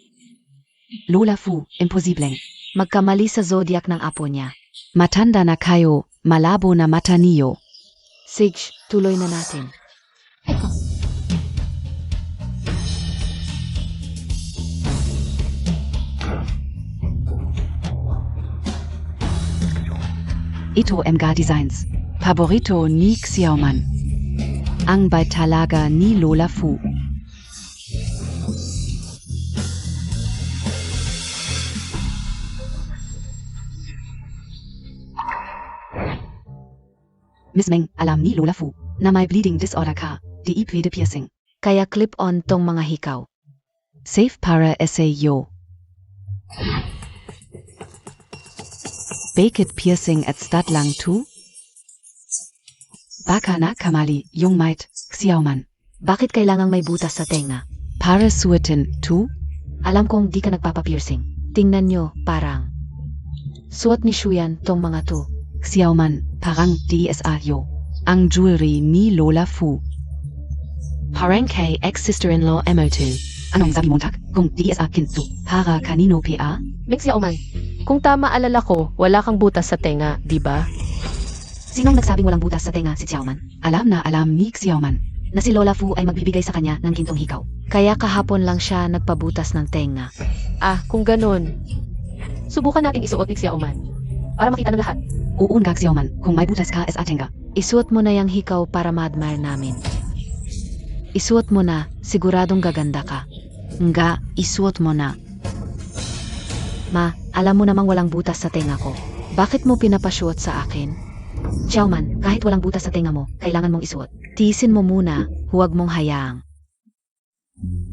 Lola Fu, imposible. Magkamali sa zodiac ng apo niya. Matanda na kayo, malabo na mata niyo. Sige, tuloy na natin. Ito mga designs. Paborito ni Xiaoman. Ang bay talaga ni Lola Fu. Miss Meng, alam ni Lola Fu na may bleeding disorder ka, di pwede piercing. Kaya clip-on tong mga hikaw. Safe para SAO. Bakit piercing at stat lang tu? Baka na kamali yung might, Xiaoman. Bakit kailangang may butas sa tenga? Para suotin tu? Alam kong di ka nagpapapiercing. Tingnan nyo, parang. Suot ni Shuyan tong mga to. Xiaoman, parang DSR yo. Ang jewelry ni Lola Fu. Parang kay ex-sister-in-law MO2. Anong sabi mo tak? Kung DSR kinto, para kanino PA? Meng Xiaoman, kung tama alala ko, wala kang butas sa tenga, di ba? Sinong nagsabing walang butas sa tenga si Xiaoman? Alam na alam ni Xiaoman. Na si Lola Fu ay magbibigay sa kanya ng gintong hikaw. Kaya kahapon lang siya nagpabutas ng tenga. Ah, kung ganun. Subukan nating isuot ni Xiaoman. Para makita ng lahat. Uun ka Xiaoman, kung may butas ka sa ating ka. Isuot mo na yung hikaw para ma-admire namin. Isuot mo na, siguradong gaganda ka. Nga, isuot mo na. Ma, alam mo namang walang butas sa tenga ko. Bakit mo pinapasuot sa akin? Xiaoman, kahit walang butas sa tenga mo, kailangan mong isuot. Tiisin mo muna, huwag mong hayaang.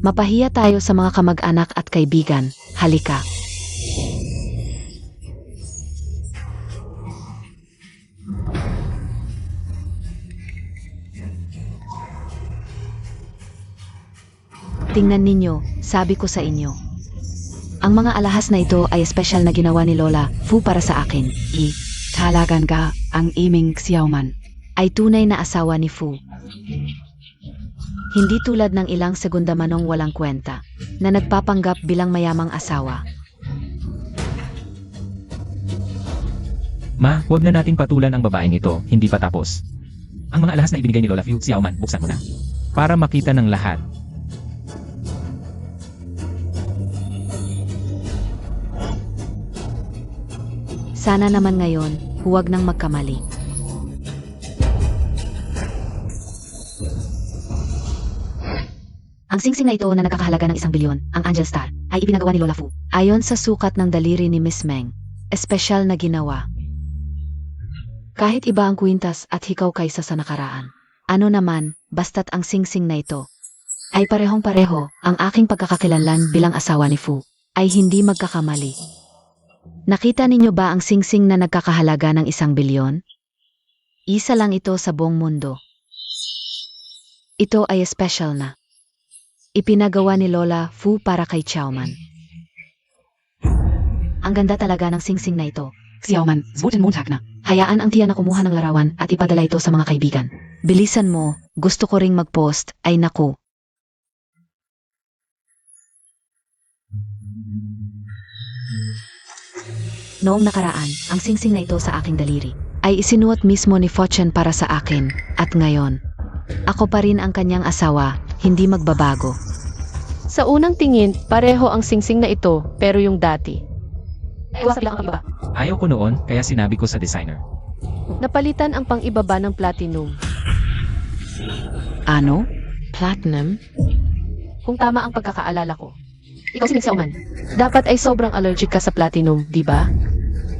Mapahiya tayo sa mga kamag-anak at kaibigan. Halika. Tingnan ninyo, sabi ko sa inyo. Ang mga alahas na ito ay espesyal na ginawa ni Lola Fu para sa akin. Talagan ka ang iming Xiaoman. Ay tunay na asawa ni Fu. Hindi tulad ng ilang segunda manong walang kwenta, na nagpapanggap bilang mayamang asawa. Ma, huwag na nating patulan ang babaeng ito, hindi pa tapos. Ang mga alahas na ibinigay ni Lola Fu, Xiaoman, buksan mo na. Para makita ng lahat. Sana naman ngayon, huwag nang magkamali. Ang singsing na ito na nagkakahalaga ng 1 bilyon, ang Angel Star, ay ipinagawa ni Lola Fu. Ayon sa sukat ng daliri ni Miss Meng, espesyal na ginawa. Kahit iba ang kwintas at hikaw kaysa sa nakaraan. Ano naman, basta't ang singsing na ito ay parehong-pareho, ang aking pagkakakilanlan bilang asawa ni Fu ay hindi magkakamali. Nakita ninyo ba ang singsing na nagkakahalaga ng 1 bilyon? Isa lang ito sa buong mundo. Ito ay espesyal na. Ipinagawa ni Lola Fu para kay Xiaoman. Ang ganda talaga ng singsing na ito. Xiaoman, suotin mo tak na. Hayaan ang tiya na kumuha ng larawan at ipadala ito sa mga kaibigan. Bilisan mo, gusto ko ring mag-post, ay naku. Noong nakaraan, ang singsing na ito sa aking daliri ay isinuot mismo ni Fortune para sa akin, at ngayon, ako pa rin ang kanyang asawa, hindi magbabago. Sa unang tingin, pareho ang singsing na ito, pero yung dati. Iwasan lang ang iba. Ayaw ko noon, kaya sinabi ko sa designer. Napalitan ang pang-ibaba ng platinum. Ano? Platinum? Kung tama ang pagkakaalala ko. Ikaw si Meng Xiaoman. Dapat ay sobrang allergic ka sa platinum, di ba?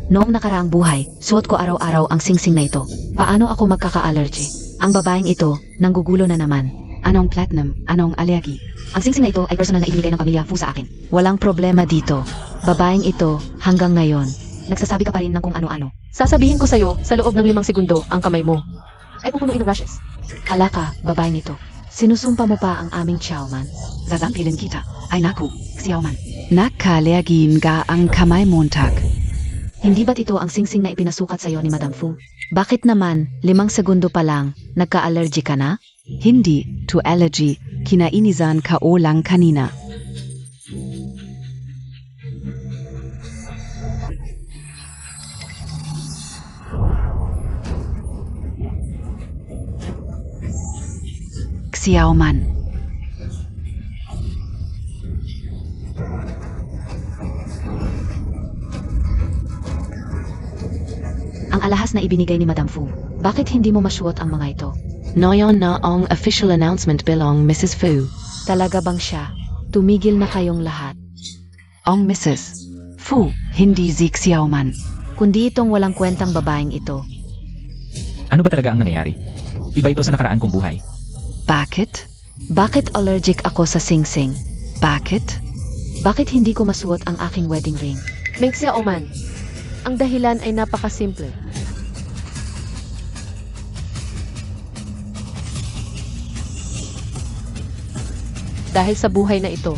Noong nakaraang buhay, suot ko araw-araw ang singsing na ito. Paano ako magkaka-allergy? Ang babaeng ito, nanggugulo na naman. Anong platinum? Anong allergy? Ang singsing na ito ay personal na ibinigay ng pamilya Fu sa akin. Walang problema dito. Babaeng ito, hanggang ngayon, nagsasabi ka pa rin ng kung ano-ano. Sasabihin ko sa'yo, sa loob ng 5 segundo, ang kamay mo ay pupunuin ng rashes. Hala ka, babaeng ito. Sinusumpa mo pa ang aming Xiaoman. Sasampilin kita. Ay naku, Xiaoman. Nakalergin ka ang kamay montag. Hindi ba't ito ang singsing na ipinasukat sa'yo ni Madam Fu? Bakit naman, 5 segundo pa lang, nagka-allergy ka na? Hindi, to allergy, kinainisan ka o lang kanina. Xiaoman. Ang alahas na ibinigay ni Madam Fu. Bakit hindi mo masuot ang mga ito? Ngayon na ang official announcement belong Mrs. Fu. Talaga bang siya? Tumigil na kayong lahat. Ong Mrs. Fu, hindi si Xiaoman. Kundi itong walang kwentang babaeng ito. Ano ba talaga ang nangyayari? Iba ito sa nakaraan kong buhay. Bakit? Bakit allergic ako sa singsing? Bakit? Bakit hindi ko masuot ang aking wedding ring? Meng Xiaoman. Ang dahilan ay napakasimple. Dahil sa buhay na ito,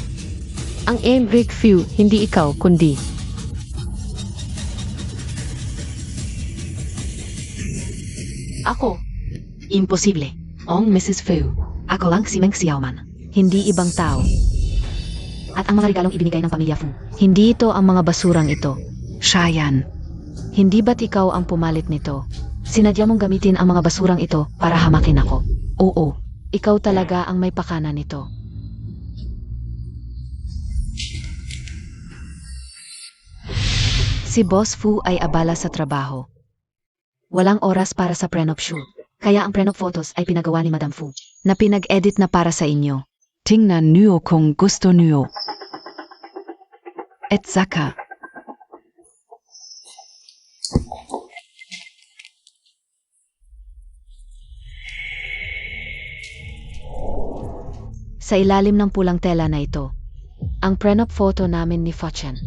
ang Enric Fu, hindi ikaw, kundi ako. Imposible. Ong Mrs. Fu. Ako lang si Meng Xiaoman. Hindi ibang tao. At ang mga regalong ibinigay ng pamilya Fu. Hindi ito ang mga basurang ito. Shayan. Hindi ba't ikaw ang pumalit nito? Sinadya mong gamitin ang mga basurang ito para hamakin ako. Oo, ikaw talaga ang may pakana nito. Si Boss Fu ay abala sa trabaho. Walang oras para sa prenup shoot. Kaya ang prenup photos ay pinagawa ni Madam Fu na pinag-edit na para sa inyo. Tingnan niyo kung gusto niyo. Et saka. Sa ilalim ng pulang tela na ito, ang prenup photo namin ni Fuchen.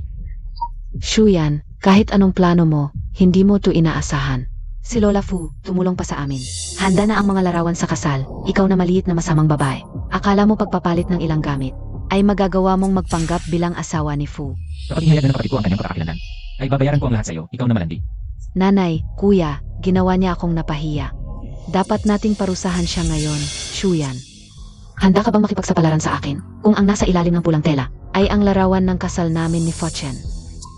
Shuyan, kahit anong plano mo, hindi mo to inaasahan. Si Lola Fu, tumulong pa sa amin. Handa na ang mga larawan sa kasal, ikaw na maliit na masamang babae. Akala mo pagpapalit ng ilang gamit, ay magagawa mong magpanggap bilang asawa ni Fu. Kapag hinayag na ng kapatid ko ang kanyang pagkakakilanlan, ay babayaran ko ang lahat sa iyo, ikaw na malandi. Nanay, kuya, ginawa niya akong napahiya. Dapat nating parusahan siya ngayon, Shuyan. Handa ka bang makipagsapalaran sa akin kung ang nasa ilalim ng pulang tela ay ang larawan ng kasal namin ni Fuchen?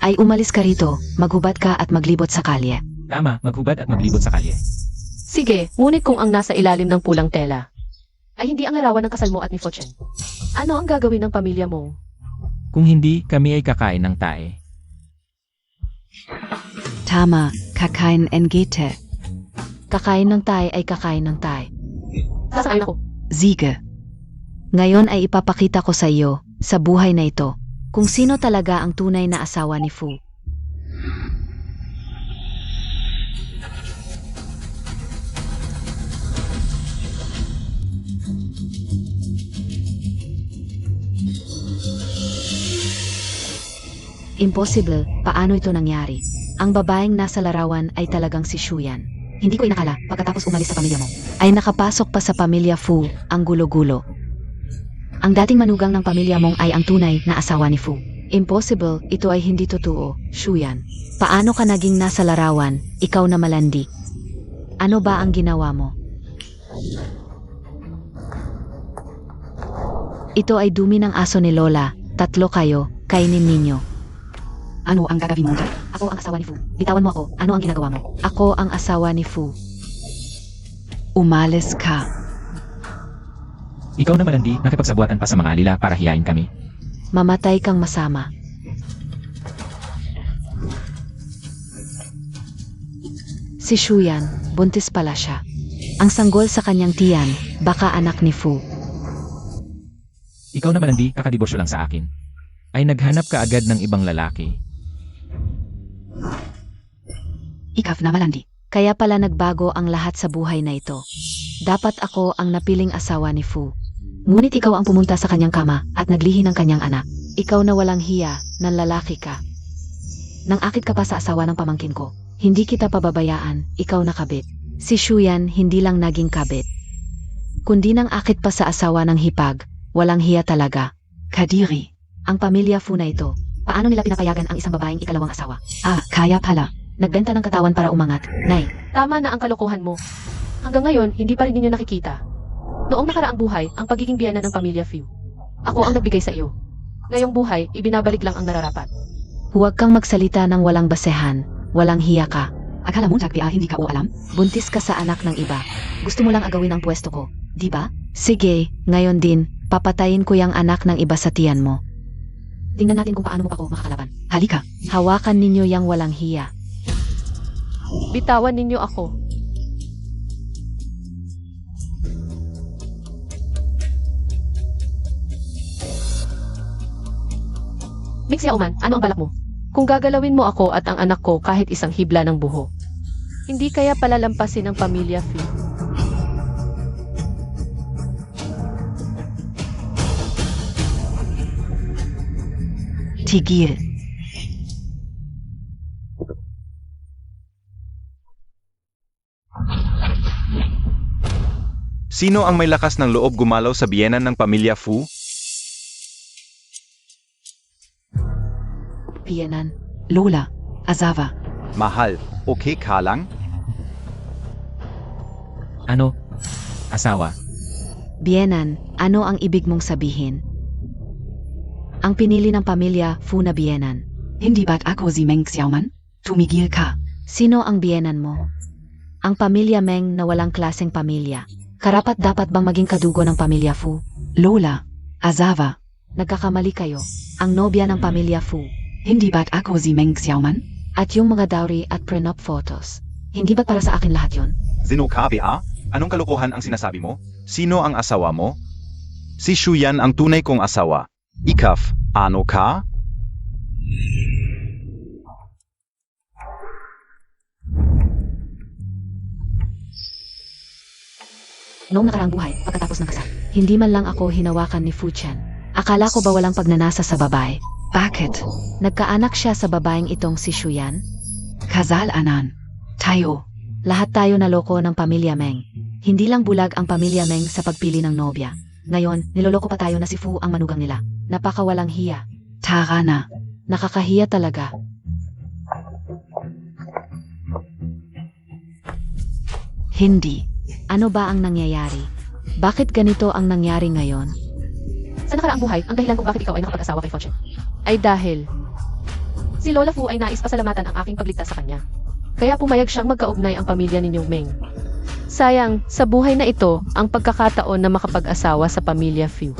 Ay umalis ka rito, maghubad ka at maglibot sa kalye. Tama, maghubad at maglibot sa kalye. Sige, ngunit kung ang nasa ilalim ng pulang tela ay hindi ang larawan ng kasal mo at ni Fuchen, ano ang gagawin ng pamilya mo? Kung hindi, kami ay kakain ng tae. Tama, kakain NGT. Kakain ng tay ay kakain ng tay. Sasaan ako? Siege. Ngayon ay ipapakita ko sa iyo, sa buhay na ito, kung sino talaga ang tunay na asawa ni Fu. Impossible, paano ito nangyari? Ang babaeng nasa larawan ay talagang si Shuyan. Hindi ko inakala, pagkatapos umalis sa pamilya mo, ay nakapasok pa sa pamilya Fu, ang gulo-gulo. Ang dating manugang ng pamilya mong ay ang tunay na asawa ni Fu. Impossible, ito ay hindi totoo, Shuyan. Paano ka naging nasa larawan, ikaw na malandi? Ano ba ang ginawa mo? Ito ay dumi ng aso ni Lola, tatlo kayo, kainin ninyo. Ano ang gagawin mo? Ako ang asawa ni Fu. Bitawan mo ako, ano ang ginagawa mo? Ako ang asawa ni Fu. Umalis ka. Ikaw na malandi, nakipagsabuatan pa sa mga alila para hiyain kami. Mamatay kang masama. Si Shuyan, buntis pala siya. Ang sanggol sa kanyang tiyan, baka anak ni Fu. Ikaw na malandi, kakadibosyo lang sa akin. Ay naghanap ka agad ng ibang lalaki. Ikaw na malandi. Kaya pala nagbago ang lahat sa buhay na ito. Dapat ako ang napiling asawa ni Fu. Ngunit ikaw ang pumunta sa kanyang kama at naglihi ng kanyang anak. Ikaw na walang hiya, ng lalaki ka. Nang akit ka pa sa asawa ng pamangkin ko, hindi kita pababayaan, ikaw na kabit. Si Shuyan hindi lang naging kabit, kundi nang akit pa sa asawa ng hipag, walang hiya talaga. Kadiri. Ang pamilya Fu na ito, paano nila pinapayagan ang isang babaeng ikalawang asawa? Ah, kaya pala. Nagbenta ng katawan para umangat. Nay, Tama na ang kalokohan mo. Hanggang ngayon, hindi pa rin ninyo nakikita. Noong nakaraang buhay, ang pagiging biyana ng pamilya Fu. Ako ang nagbigay sa iyo. Ngayong buhay, ibinabalik lang ang nararapat. huwag kang magsalita ng walang basehan, walang hiya ka. Akala mo hindi ka o alam? Buntis ka sa anak ng iba. Gusto mo lang agawin ang pwesto ko, di ba? Sige, ngayon din, papatayin ko yung anak ng iba sa tiyan mo. Tingnan natin kung paano mo pa ako makakalaban. Halika. Hawakan ninyo yang walang hiya. Bitawan ninyo ako. Ming Xiaoman, ano ang balak mo? Kung gagalawin mo ako at ang anak ko kahit isang hibla ng buho, hindi kaya palalampasin ng pamilya Fi? Tigil. Sino ang may lakas ng loob gumalaw sa biyenan ng pamilya Fu? Piyanan. Lola. Asawa. Mahal, okay ka lang? Ano? Asawa. Bienan, ano ang ibig mong sabihin? Ang pinili ng pamilya, Fu na Bienan. Hindi ba't ako si Meng Xiaoman? Tumigil ka. Sino ang Bienan mo? Ang pamilya Meng na walang klaseng pamilya. Karapat dapat bang maging kadugo ng pamilya Fu? Lola. Asawa. Nagkakamali kayo. Ang nobya ng pamilya Fu. Hindi ba't ako si Meng Xiaoman? At yung mga dowry at prenup photos. Hindi ba para sa akin lahat yon? Sino ka, Bea? Anong kalokohan ang sinasabi mo? Sino ang asawa mo? Si Shuyan ang tunay kong asawa. Ikaf, ano ka? Noong nakaraang buhay, pagkatapos ng kasal, hindi man lang ako hinawakan ni Fu Chen. Akala ko ba walang pagnanasa sa babae? Bakit? Nagkaanak siya sa babaeng itong si Shuyan? Kasalanan. Tayo. Lahat tayo naloko ng pamilya Meng. Hindi lang bulag ang pamilya Meng sa pagpili ng nobya. Ngayon, niloloko pa tayo na si Fu ang manugang nila. Napakawalang hiya. Tara na. Nakakahiya talaga. Hindi. Ano ba ang nangyayari? Bakit ganito ang nangyari ngayon? Sa nakaraang buhay, ang dahilan kung bakit ikaw ay nakapag-asawa kay Fortune ay dahil si Lola Fu ay nais pasalamatan ang aking pagligtas sa kanya. Kaya pumayag siyang magkaugnay ang pamilya ninyong Meng. Sayang, sa buhay na ito, ang pagkakataon na makapag-asawa sa pamilya Fu.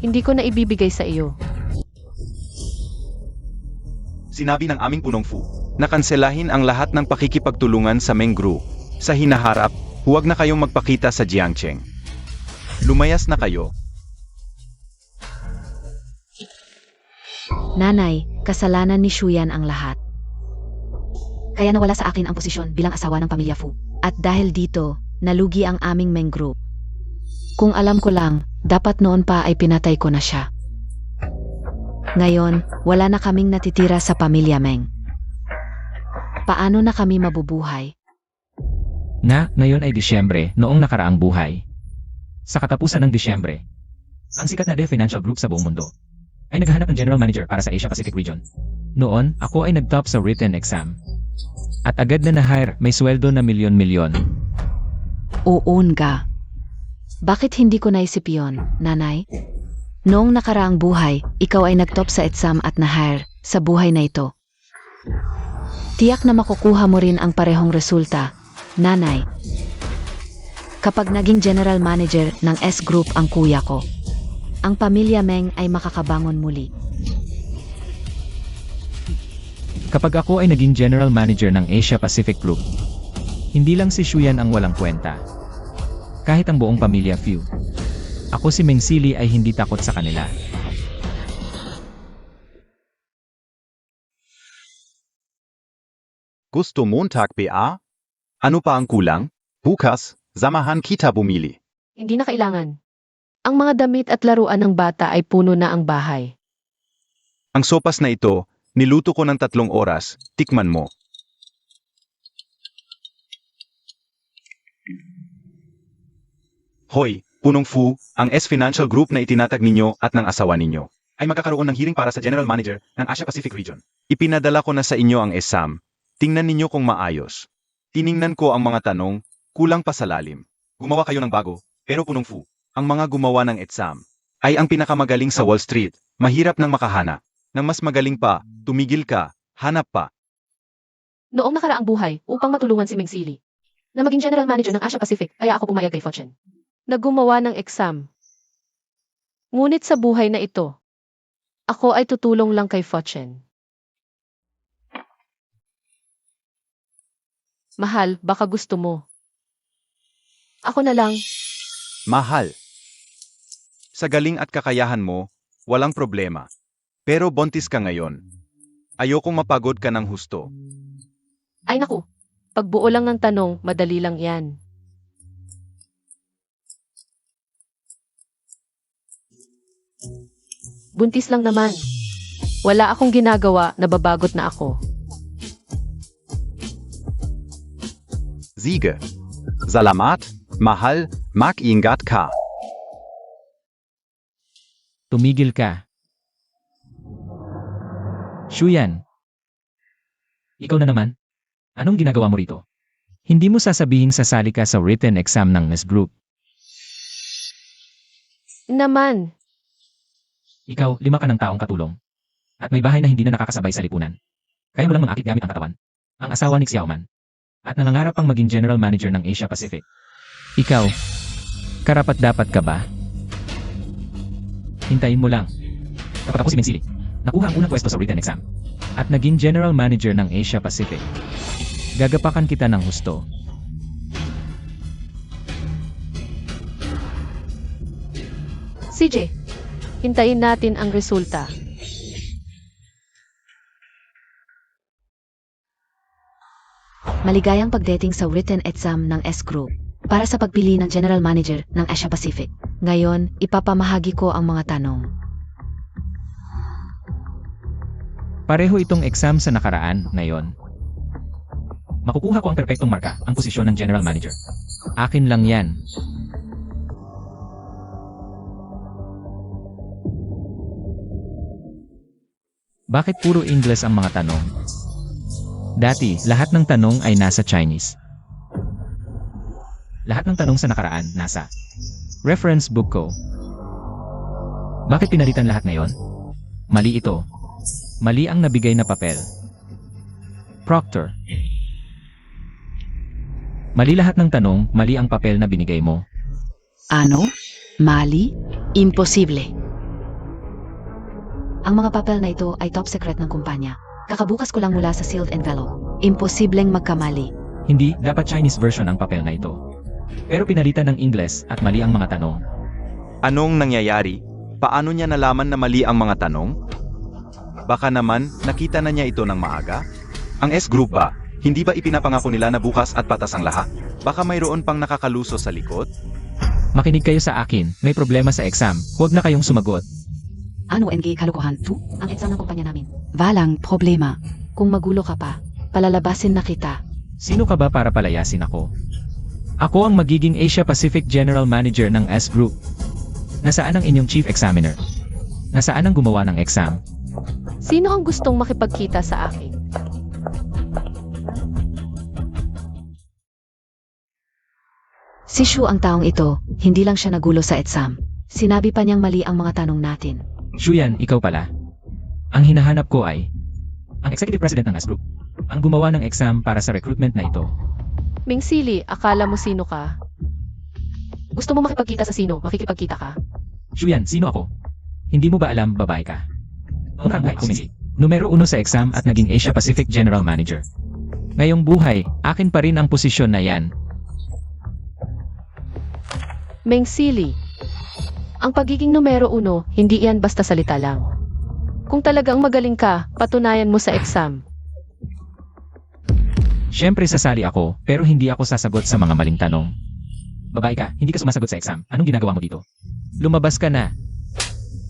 Hindi ko na ibibigay sa iyo. Sinabi ng aming punong Fu na kanselahin ang lahat ng pakikipagtulungan sa Meng Group. Sa hinaharap, huwag na kayong magpakita sa Jiangcheng. Lumayas na kayo. Nanay, kasalanan ni Shuyan ang lahat. Kaya nawala sa akin ang posisyon bilang asawa ng pamilya Fu. At dahil dito, nalugi ang aming Meng Group. Kung alam ko lang, dapat noon pa ay pinatay ko na siya. Ngayon, wala na kaming natitira sa pamilya Meng. Paano na kami mabubuhay? Ngayon ay Disyembre, noong nakaraang buhay. Sa katapusan ng Disyembre, ang sikat na De Financial Group sa buong mundo ay naghahanap ng General Manager para sa Asia Pacific Region. Noon, ako ay nag-top sa written exam. At agad na na-hire, may sweldo na milyon-milyon. Oon ka. Bakit hindi ko naisip yun, nanay? Noong nakaraang buhay, ikaw ay nag-top sa exam at na-hire sa buhay na ito. Tiyak na makukuha mo rin ang parehong resulta, nanay. Kapag naging general manager ng S Group ang kuya ko, ang pamilya Meng ay makakabangon muli. Kapag ako ay naging General Manager ng Asia Pacific Group, hindi lang si Shuyan ang walang kwenta. Kahit ang buong pamilya Fu. Ako si Meng Sili ay hindi takot sa kanila. Gusto Montag, Bea? Ano pa ang kulang? Bukas, samahan kita bumili. Hindi na kailangan. Ang mga damit at laruan ng bata ay puno na ang bahay. Ang sopas na ito, niluto ko ng 3 oras. Tikman mo. Hoy, punong Fu, ang S Financial Group na itinatag ninyo at ng asawa ninyo ay magkakaroon ng hearing para sa General Manager ng Asia Pacific Region. Ipinadala ko na sa inyo ang exam. Tingnan ninyo kung maayos. Tiningnan ko ang mga tanong, kulang pa sa lalim. Gumawa kayo ng bago, pero punong Fu, ang mga gumawa ng exam ay ang pinakamagaling sa Wall Street. Mahirap nang makahanap. Nang mas magaling pa, tumigil ka, hanap pa. Noong nakaraang buhay, upang matulungan si Meng Sili, na maging general manager ng Asia Pacific, kaya ako pumayag kay Fortune na gumawa ng exam. Ngunit sa buhay na ito, ako ay tutulong lang kay Fortune. Mahal, baka gusto mo. Ako na lang. Mahal. Sa galing at kakayahan mo, walang problema. Pero buntis ka ngayon. Ayokong mapagod ka ng husto. Ay naku, pagbuo lang ng tanong, madali lang yan. Buntis lang naman. Wala akong ginagawa, nababagot na ako. Siege. Salamat, mahal, mag-ingat ka. Tumigil ka. Shuyan. Ikaw na naman? Anong ginagawa mo rito? Hindi mo sasabihing sasali ka sa written exam ng NES Group. Naman, Ikaw, 5 ka ng taong katulong. At may bahay na hindi na nakakasabay sa lipunan. Kaya mo lang mangakit gamit ang katawan. Ang asawa ni Xiaoman. At nangangarap pang maging general manager ng Asia Pacific. Ikaw, karapat-dapat ka ba? Hintayin mo lang. Kapag ako si Mensili, nakuha ang unang pwesto sa written exam. At naging general manager ng Asia Pacific. Gagapakan kita ng husto. CJ, hintayin natin ang resulta. Maligayang pagdating sa written exam ng S Group para sa pagpili ng General Manager ng Asia Pacific. Ngayon, ipapamahagi ko ang mga tanong. Pareho itong exam sa nakaraan, ngayon. Makukuha ko ang perpektong marka, ang posisyon ng general manager. Akin lang yan. Bakit puro English ang mga tanong? Dati, lahat ng tanong ay nasa Chinese. Lahat ng tanong sa nakaraan, nasa reference book ko. Bakit pinalitan lahat ngayon? Mali ito. Mali ang nabigay na papel. Proctor. Mali lahat ng tanong, mali ang papel na binigay mo. Ano? Mali? Imposible. Ang mga papel na ito ay top secret ng kumpanya. Kakabukas ko lang mula sa sealed envelope. Imposibleng magkamali. Hindi, dapat Chinese version ang papel na ito. Pero pinalitan ng Ingles at mali ang mga tanong. Anong nangyayari? Paano niya nalaman na mali ang mga tanong? Baka naman, nakita na niya ito ng maaga? Ang S-Group ba? Hindi ba ipinapangako nila na bukas at patas ang lahat? Baka mayroon pang nakakaluso sa likod? Makinig kayo sa akin, may problema sa exam, huwag na kayong sumagot. Ano NG kalokohan? Ang exam ng kumpanya namin. Walang problema. Kung magulo ka pa, palalabasin na kita. Sino ka ba para palayasin ako? Ako ang magiging Asia Pacific General Manager ng S-Group. Nasaan ang inyong Chief Examiner? Nasaan ang gumawa ng exam? Sino ang gustong makipagkita sa akin? Si Shu ang taong ito, hindi lang siya nagulo sa exam. Sinabi pa niyang mali ang mga tanong natin. Shuyan, ikaw pala. Ang hinahanap ko ay ang Executive President ng S-Group. Ang gumawa ng exam para sa recruitment na ito. Ming Sili, akala mo sino ka? Gusto mo makipagkita sa sino, makikipagkita ka? Shuyan, sino ako? Hindi mo ba alam, babae ka? Numero 1 sa exam at naging Asia Pacific General Manager. Ngayong buhay, akin pa rin ang posisyon na yan. Ming Sili, ang pagiging numero 1, hindi yan basta salita lang. Kung talagang magaling ka, patunayan mo sa exam. Siyempre sasali ako, pero hindi ako sasagot sa mga maling tanong. Babae ka, hindi ka sumasagot sa exam. Anong ginagawa mo dito? Lumabas ka na.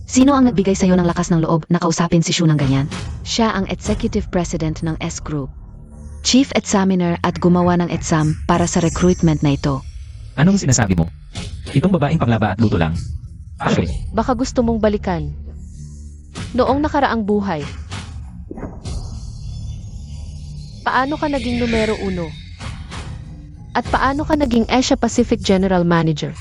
Sino ang nagbigay sa'yo ng lakas ng loob na kausapin si Shu ng ganyan? Siya ang Executive President ng S-Group. Chief Examiner at gumawa ng exam para sa recruitment na ito. Anong sinasabi mo? Itong babaeng panglaba at luto lang. Actually, Baka gusto mong balikan. Noong nakaraang buhay, paano ka naging numero 1? At paano ka naging Asia Pacific General Manager?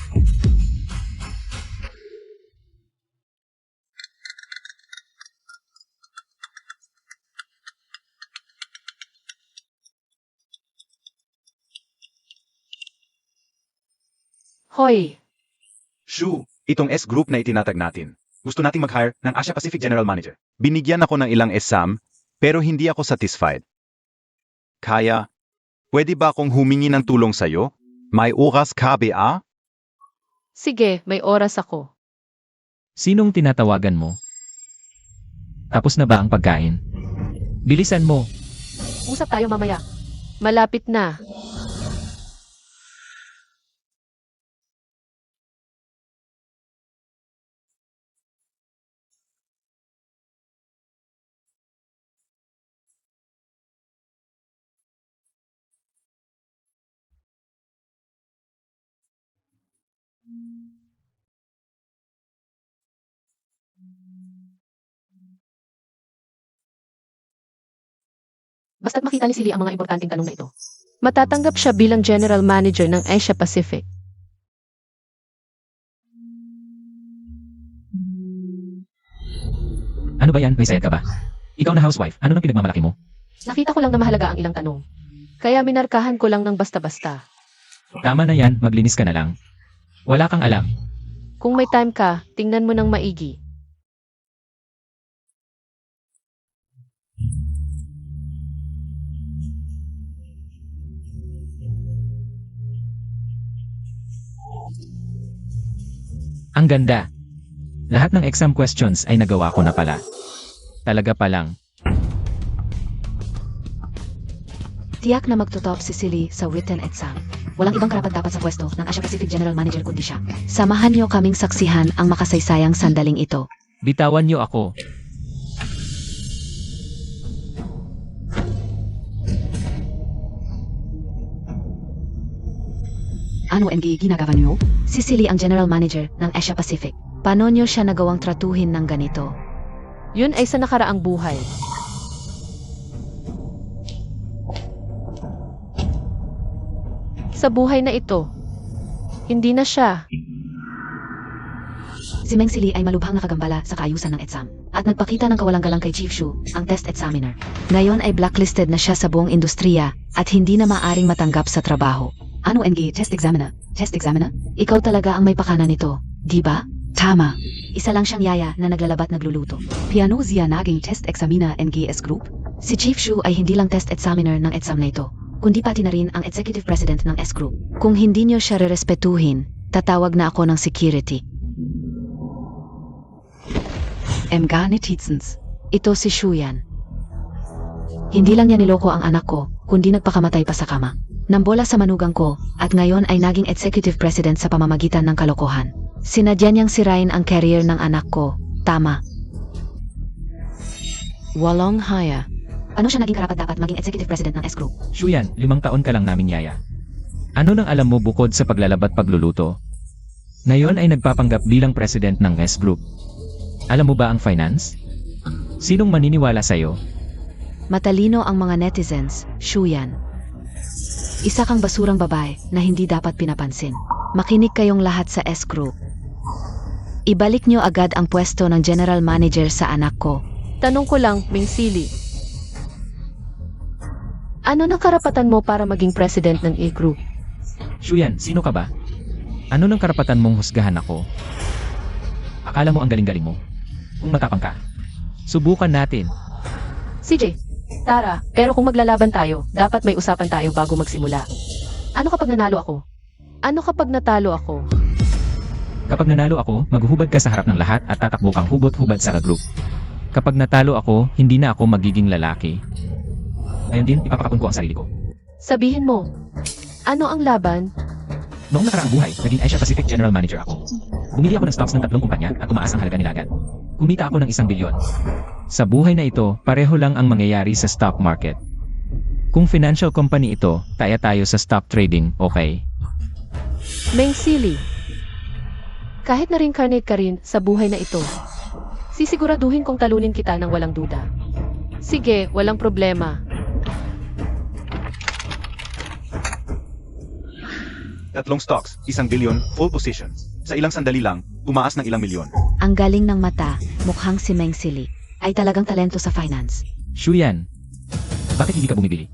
Hoy, Shu, itong S Group na itinatag natin. Gusto nating mag-hire ng Asia Pacific General Manager. Binigyan ako ng ilang exam, pero hindi ako satisfied. Kaya, pwede ba akong humingi ng tulong sa'yo? May oras ka ba? sige, may oras ako. Sinong tinatawagan mo? Tapos na ba ang pagkain? Bilisan mo. Usap tayo mamaya. Malapit na. Basta't makita ni Silly ang mga importanteng tanong na ito. Matatanggap siya bilang General Manager ng Asia Pacific. Ano ba yan? May sayad ka ba? Ikaw na housewife, ano nang pinagmamalaki mo? Nakita ko lang na mahalaga ang ilang tanong. Kaya minarkahan ko lang ng basta-basta. Tama na yan, maglinis ka na lang. Wala kang alam. Kung may time ka, tingnan mo ng maigi. Ang ganda. Lahat ng exam questions ay nagawa ko na pala. Talaga pa lang. Tiyak na magtotop si Silly sa written exam. Walang ibang karapat-dapat sa pwesto ng Asia Pacific General Manager kundi siya. Samahan niyo kaming saksihan ang makasaysayang sandaling ito. Bitawan niyo ako. Ano ang ginagawa niyo? Si Silly ang General Manager ng Asia Pacific. Paano niyo siya nagawang tratuhin ng ganito? Yun ay sa nakaraang buhay. Sa buhay na ito, hindi na siya. Si Meng Silly ay malubhang nakagambala sa kaayusan ng exam at nagpakita ng kawalang-galang kay Chief Shu, ang test examiner. Ngayon ay blacklisted na siya sa buong industriya at hindi na maaring matanggap sa trabaho. Ano ang test examiner? Test examiner? Ikaw talaga ang may pakana nito, di ba? Tama. Isa lang siyang yaya na naglalabat nagluluto. Piano siya naging test examiner NGS Group? Si Chief Shu ay hindi lang test examiner ng exam na ito, kundi pati na rin ang executive president ng S Group. Kung hindi niyo siya rerespetuhin, tatawag na ako ng security. Notizens. Ito si Shuyan. Hindi lang niya niloko ang anak ko, kundi nagpakamatay pa sa kama. Nambola sa manugang ko, at ngayon ay naging executive president sa pamamagitan ng kalokohan. Sinadya niyang sirain ang career ng anak ko. Tama. Walong haya. Ano siya naging karapat-dapat maging executive president ng S Group? Shuyan, 5 taon ka lang namin yaya. Ano nang alam mo bukod sa paglalabat pagluluto? Ngayon ay nagpapanggap bilang president ng S Group. Alam mo ba ang finance? Sinong maniniwala sa'yo? Matalino ang mga netizens, Shuyan. Isa kang basurang babae na hindi dapat pinapansin. Makinig kayong lahat sa S Group. Ibalik niyo agad ang pwesto ng general manager sa anak ko. Tanong ko lang, Ming Silly. Ano na karapatan mo para maging president ng A-Group? Shuyan, sino ka ba? Ano nang karapatan mong husgahan ako? Akala mo ang galing-galing mo? Kung matapang ka, subukan natin. CJ, Tara, pero kung maglalaban tayo, dapat may usapan tayo bago magsimula. Ano kapag nanalo ako? Ano kapag natalo ako? Kapag nanalo ako, maghuhubad ka sa harap ng lahat at tatakbo kang hubot-hubad sa group. Kapag natalo ako, hindi na ako magiging lalaki. Ngayon din, ipapakapon ko ang sarili ko. Sabihin mo, ano ang laban? Noong nakaraang buhay, naging Asia Pacific General Manager ako. Bumili ako ng stocks ng 3 kumpanya at tumaas ang halaga nila agad. Kumita ako ng 1 bilyon. Sa buhay na ito, pareho lang ang mangyayari sa stock market. Kung financial company ito, taya tayo sa stock trading, okay? Meng Silly. Kahit na-reincarnate ka rin sa buhay na ito, sisiguraduhin kong talunin kita ng walang duda. Sige, walang problema. 3 stocks, 1 billion, full position. Sa ilang sandali lang, tumaas ng ilang milyon. Ang galing ng mata, mukhang si Meng Silly. Ay talagang talento sa finance. Shuyan, bakit hindi ka bumibili?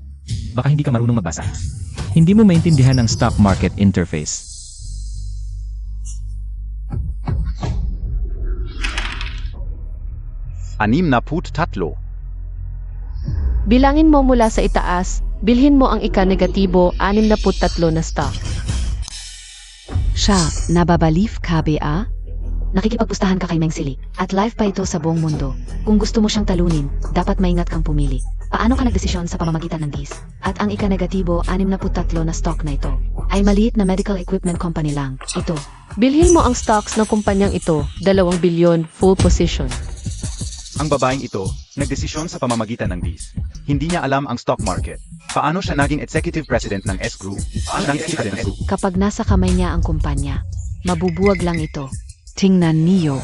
Baka hindi ka marunong magbasa. Hindi mo maintindihan ang stock market interface. tatlo. Bilangin mo mula sa itaas, bilhin mo ang ika-negatibo 63 na stock. Siya, nababalif KBA? Nakikipagpustahan ka kay Meng Sili, at live pa ito sa buong mundo. Kung gusto mo siyang talunin, dapat maingat kang pumili. Paano ka nagdesisyon sa pamamagitan ng DIS? At ang ika-negatibo 63 na stock na ito, ay maliit na medical equipment company lang. Ito, Bilhin mo ang stocks ng kumpanyang ito, 2 bilyon full position. Ang babaeng ito, nagdesisyon sa pamamagitan ng DIS. Hindi niya alam ang stock market. Paano siya naging executive president ng S Group? Paano naging executive ng S Group? kapag nasa kamay niya ang kumpanya, mabubuwag lang ito. Tingnan niyo.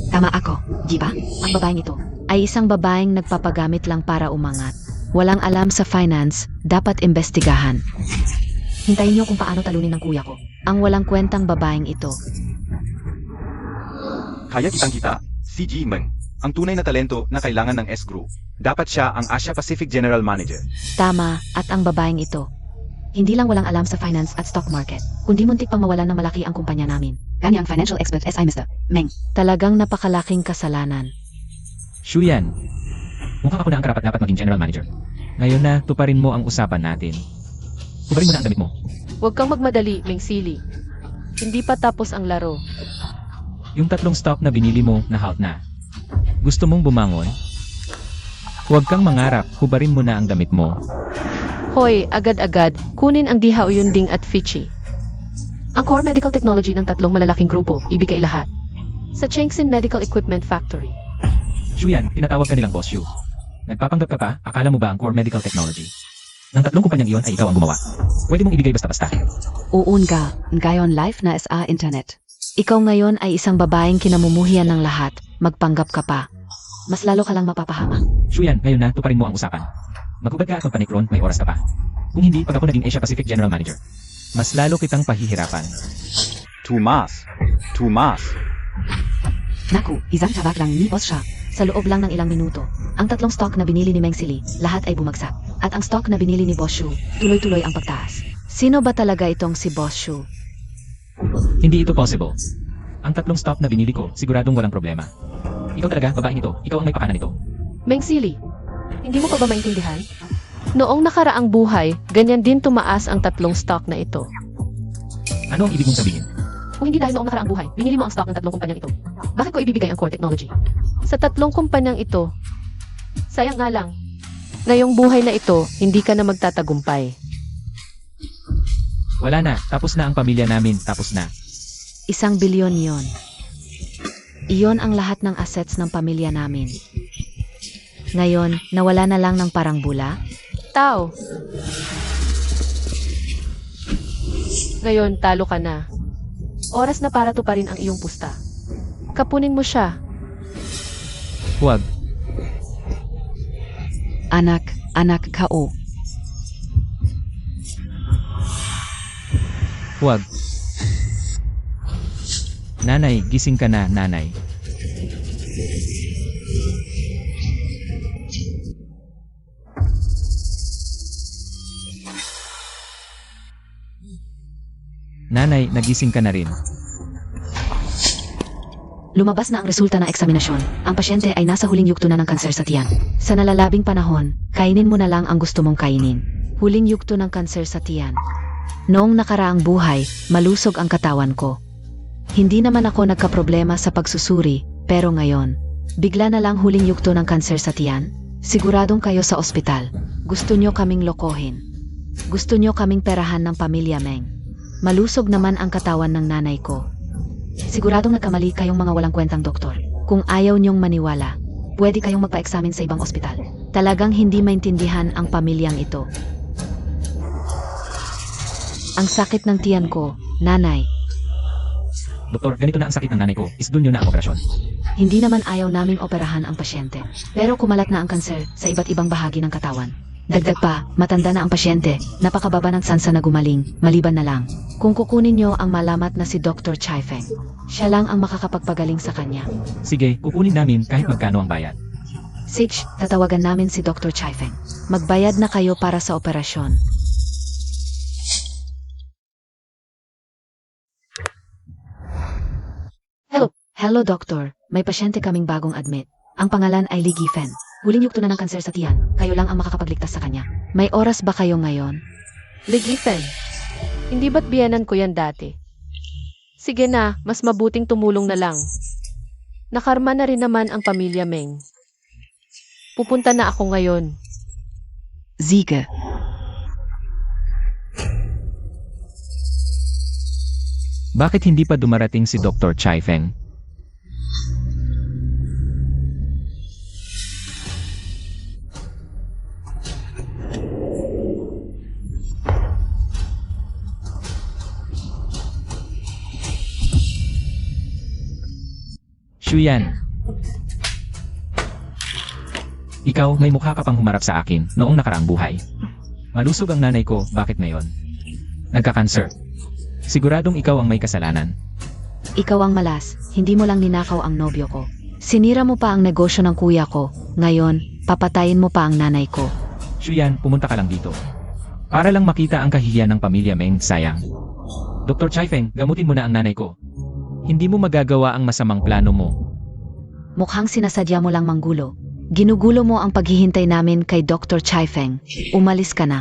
Tama ako, di ba? Ang babaeng ito ay isang babaeng nagpapagamit lang para umangat. Walang alam sa finance, dapat imbestigahan. Hintayin niyo kung paano talunin ng kuya ko. Ang walang kwentang babaeng ito. Kaya kitang-kita, si Ji Meng, ang tunay na talento na kailangan ng S Group. Dapat siya ang Asia Pacific General Manager. Tama, at ang babaeng ito. Hindi lang walang alam sa finance at stock market, kundi muntik pang mawalan ng malaki ang kumpanya namin. Ganyang financial expert SI Mr. Meng. Talagang napakalaking kasalanan. Shuyan, mukhang ako na ang karapat-dapat maging general manager. Ngayon na, tuparin mo ang usapan natin. Tuparin mo na ang damit mo. Huwag kang magmadali, Meng Sili. Hindi pa tapos ang laro. Yung 3 stock na binili mo, na-halt na. Gusto mong bumangon? Huwag kang mangarap, hubarin mo na ang damit mo. Hoy, agad-agad, kunin ang Diha Uyunding at Fichi. Ang core medical technology ng 3 malalaking grupo, ibigay lahat. Sa Chengxin Medical Equipment Factory. Shuyan, tinatawag ka nilang Boss Shu. Nagpapanggap ka pa, akala mo ba ang core medical technology? Ng 3 kumpanyang iyon ay ikaw ang gumawa. Pwede mong ibigay basta-basta. Uunga, ngayon live na sa internet. Ikaw ngayon ay isang babaeng kinamumuhian ng lahat, magpanggap ka pa. Mas lalo ka lang mapapahama. Shuyan, ngayon na, tuparin mo ang usapan. Maghubad ka at magpanikron, may oras ka pa. Kung hindi, pag ako naging Asia Pacific General Manager, mas lalo kitang pahihirapan. Tumas. Naku, isang tiyabak lang ni boss siya. Sa loob lang ng ilang minuto, ang 3 stock na binili ni Meng Sili, lahat ay bumagsak. At ang stock na binili ni Boss Shu, tuloy-tuloy ang pagtaas. Sino ba talaga itong si Boss Shu? Hindi ito possible. Ang 3 stock na binili ko, siguradong walang problema. Ikaw talaga, babaeng ito, ikaw ang may pakanan nito. Meng Sili, hindi mo pa ba maintindihan? Noong nakaraang buhay, ganyan din tumaas ang 3 stock na ito. Ano ang ibig mong sabihin? Kung hindi dahil noong nakaraang buhay, binili mo ang stock ng 3 kumpanyang ito. Bakit ko ibibigay ang core technology? Sa 3 kumpanyang ito, sayang nga lang. Ngayong buhay na ito, hindi ka na magtatagumpay. Wala na, tapos na ang pamilya namin, tapos na. 1 bilyon yon. Iyon ang lahat ng assets ng pamilya namin. Ngayon, nawala na lang ng parang bula. Tao. Ngayon, talo ka na. Oras na para tuparin ang iyong pusta. Kapunin mo siya. Huwag. Anak KO. Huwag. Nanay, gising ka na, nanay. Nanay, nagising ka na rin. Lumabas na ang resulta ng eksaminasyon. Ang pasyente ay nasa huling yugto na ng kanser sa tiyan. Sa nalalabing panahon, kainin mo na lang ang gusto mong kainin. Huling yugto ng kanser sa tiyan. Noong nakaraang buhay, malusog ang katawan ko. Hindi naman ako nagkaproblema sa pagsusuri, pero ngayon, bigla na lang huling yugto ng kanser sa tiyan. Siguradong kayo sa ospital. Gusto nyo kaming lokohin. Gusto nyo kaming perahan ng pamilya Meng. Malusog naman ang katawan ng nanay ko. Siguradong nagkamali kayong mga walang kwentang doktor. Kung ayaw niyong maniwala, pwede kayong magpa-examine sa ibang ospital. Talagang hindi maintindihan ang pamilyang ito. Ang sakit ng tiyan ko, nanay. Doktor, ganito na ang sakit ng nanay ko. Isdul nyo na ang operasyon. Hindi naman ayaw naming operahan ang pasyente. Pero kumalat na ang kanser sa iba't ibang bahagi ng katawan. Dagdag pa, matanda na ang pasyente, napakababa ng sansa na gumaling, maliban na lang. Kung kukunin niyo ang malamat na si Dr. Chai Feng, siya lang ang makakapagpagaling sa kanya. Sige, kukunin namin kahit magkano ang bayad. Sitch, tatawagan namin si Dr. Chai Feng. Magbayad na kayo para sa operasyon. Hello, doctor. May pasyente kaming bagong admit. Ang pangalan ay Lee Giffen. Huling yugto na ng kanser sa tiyan. Kayo lang ang makakapagligtas sa kanya. May oras ba kayo ngayon? Ligifen, hindi ba't biyanan ko yan dati? Sige na, mas mabuting tumulong na lang. Nakarma na rin naman ang pamilya Meng. Pupunta na ako ngayon. Siege. Bakit hindi pa dumarating si Dr. Chai Feng? Shuyan. Ikaw, may mukha ka pang humarap sa akin noong nakaraang buhay. Malusog ang nanay ko, bakit ngayon? Nagka-cancer. Siguradong ikaw ang may kasalanan. Ikaw ang malas. Hindi mo lang ninakaw ang nobyo ko. Sinira mo pa ang negosyo ng kuya ko. Ngayon, papatayin mo pa ang nanay ko. Shuyan, pumunta ka lang dito. Para lang makita ang kahihiyan ng pamilya Meng, sayang. Dr. Chai Feng, gamutin mo na ang nanay ko. Hindi mo magagawa ang masamang plano mo. Mukhang sinasadya mo lang manggulo. Ginugulo mo ang paghihintay namin kay Dr. Chai Feng. Umalis ka na.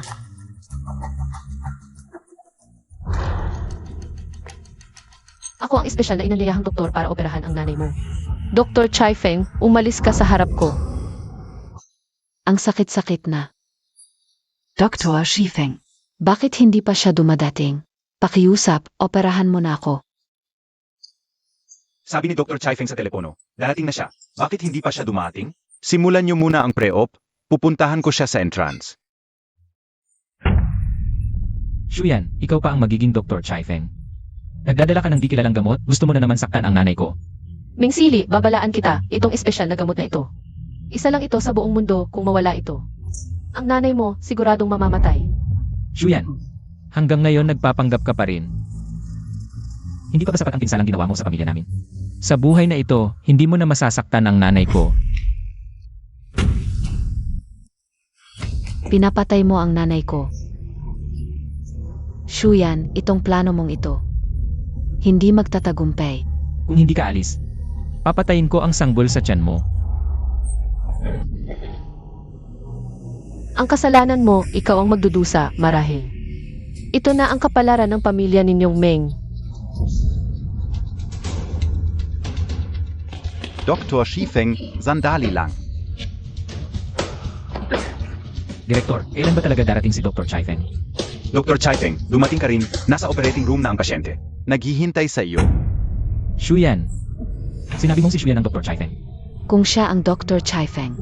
Ako ang espesyal na inaliyahang doktor para operahan ang nanay mo. Dr. Chai Feng, umalis ka sa harap ko. Ang sakit-sakit na. Dr. Shifeng. Bakit hindi pa siya dumadating? Pakiusap, operahan mo na ako. Sabi ni Dr. Chai Feng sa telepono, darating na siya. Bakit hindi pa siya dumating? Simulan niyo muna ang pre-op. Pupuntahan ko siya sa entrance. Shuyan, ikaw pa ang magiging Dr. Chai Feng. Nagdadala ka ng di kilalang gamot, gusto mo na naman saktan ang nanay ko. Ming Sili, babalaan kita, itong espesyal na gamot na ito. Isa lang ito sa buong mundo kung mawala ito. Ang nanay mo, siguradong mamamatay. Shuyan, hanggang ngayon nagpapanggap ka pa rin. Hindi pa ba sapat ang pinsalang ginawa mo sa pamilya namin? Sa buhay na ito, hindi mo na masasaktan ang nanay ko. Pinapatay mo ang nanay ko. Shuyan, itong plano mong ito. Hindi magtatagumpay. Kung hindi ka alis, papatayin ko ang sanggol sa tiyan mo. Ang kasalanan mo, ikaw ang magdudusa, marahil. Ito na ang kapalaran ng pamilya ninyong Meng. Dr. Shifeng, sandali lang. Direktor, kailan ba talaga darating si Dr. Chai Feng? Dr. Chai Feng, dumating ka rin. Nasa operating room na ang pasyente. Naghihintay sa iyo. Shuyan, sinabi mong si Shuyan ang Dr. Chai Feng. Kung siya ang Dr. Chai Feng,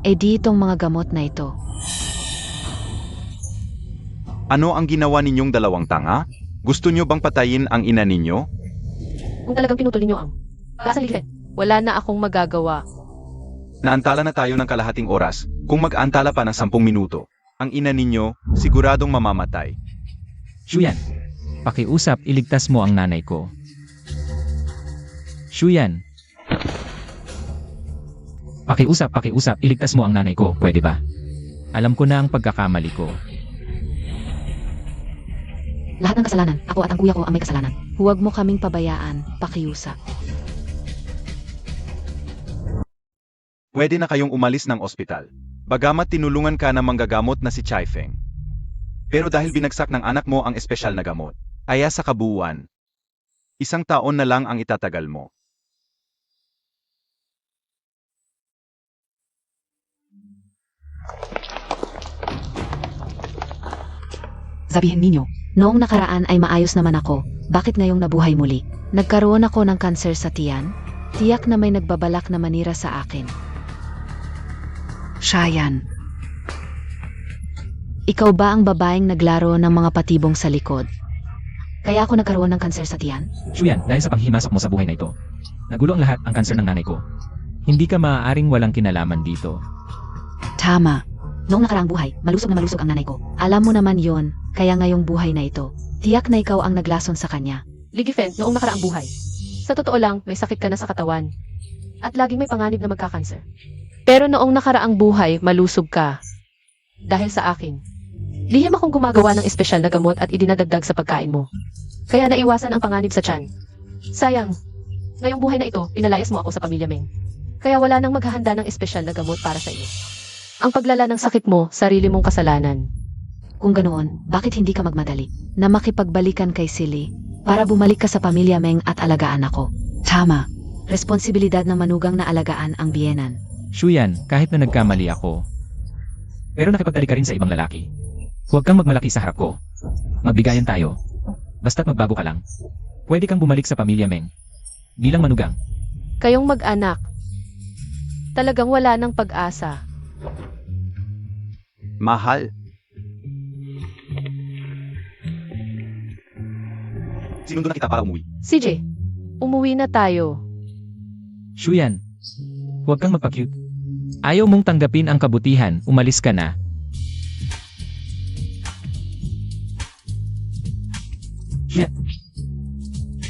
eh di itong mga gamot na ito. Ano ang ginawa ninyong dalawang tanga? Gusto niyo bang patayin ang ina ninyo? Kung talagang pinutol ninyo ang kasalihan, wala na akong magagawa. Naantala na tayo ng kalahating oras. Kung mag-aantala pa ng 10 minuto, ang ina ninyo siguradong mamamatay. Shuyan, pakiusap, iligtas mo ang nanay ko. Shuyan. Pakiusap, iligtas mo ang nanay ko, pwede ba? Alam ko na ang pagkakamali ko. Lahat ng kasalanan, ako at ang kuya ko ang may kasalanan. Huwag mo kaming pabayaan, pakiusap. Pwede na kayong umalis ng ospital. Bagamat tinulungan ka ng manggagamot na si Chai Feng. Pero dahil binagsak ng anak mo ang espesyal na gamot, aya sa kabuuan, 1 taon na lang ang itatagal mo. Sabihin ninyo. Noong nakaraan ay maayos naman ako. Bakit ngayong nabuhay muli? Nagkaroon ako ng kanser sa tiyan? Tiyak na may nagbabalak na manira sa akin. Shayan. Ikaw ba ang babaeng naglaro ng mga patibong sa likod? Kaya ako nagkaroon ng kanser sa tiyan? Shuyan, dahil sa panghimasok mo sa buhay na ito, nagulo ang lahat ang kanser ng nanay ko. Hindi ka maaaring walang kinalaman dito. Tama. Noong nakaraang buhay, malusog na malusog ang nanay ko. Alam mo naman yon, kaya ngayong buhay na ito, tiyak na ikaw ang naglason sa kanya. Ligifen, noong nakaraang buhay. Sa totoo lang, may sakit ka na sa katawan. At laging may panganib na magkakanser. Pero noong nakaraang buhay, malusog ka. Dahil sa akin. Lihim akong gumagawa ng espesyal na gamot at idinadagdag sa pagkain mo. Kaya naiwasan ang panganib sa tiyan. Sayang. Ngayong buhay na ito, pinalayas mo ako sa pamilya Meng. Kaya wala nang maghahanda ng espesyal na gamot para sa iyo. Ang paglala ng sakit mo, sarili mong kasalanan. Kung ganoon, bakit hindi ka magmadali na makipagbalikan kay Silly para bumalik ka sa pamilya Meng at alagaan ako? Tama. Responsibilidad ng manugang na alagaan ang biyenan. Shuyan, kahit na nagkamali ako. Pero nakipagtali ka rin sa ibang lalaki. Huwag kang magmalaki sa harap ko. Magbigayan tayo. Basta't magbago ka lang. Pwede kang bumalik sa pamilya Meng. Bilang manugang. Kayong mag-anak. Talagang wala ng pag-asa. Mahal. Sinundo na kita para umuwi. CJ, umuwi na tayo. Shuyan, huwag kang magpa-cute. Ayaw mong tanggapin ang kabutihan, umalis ka na. Shit.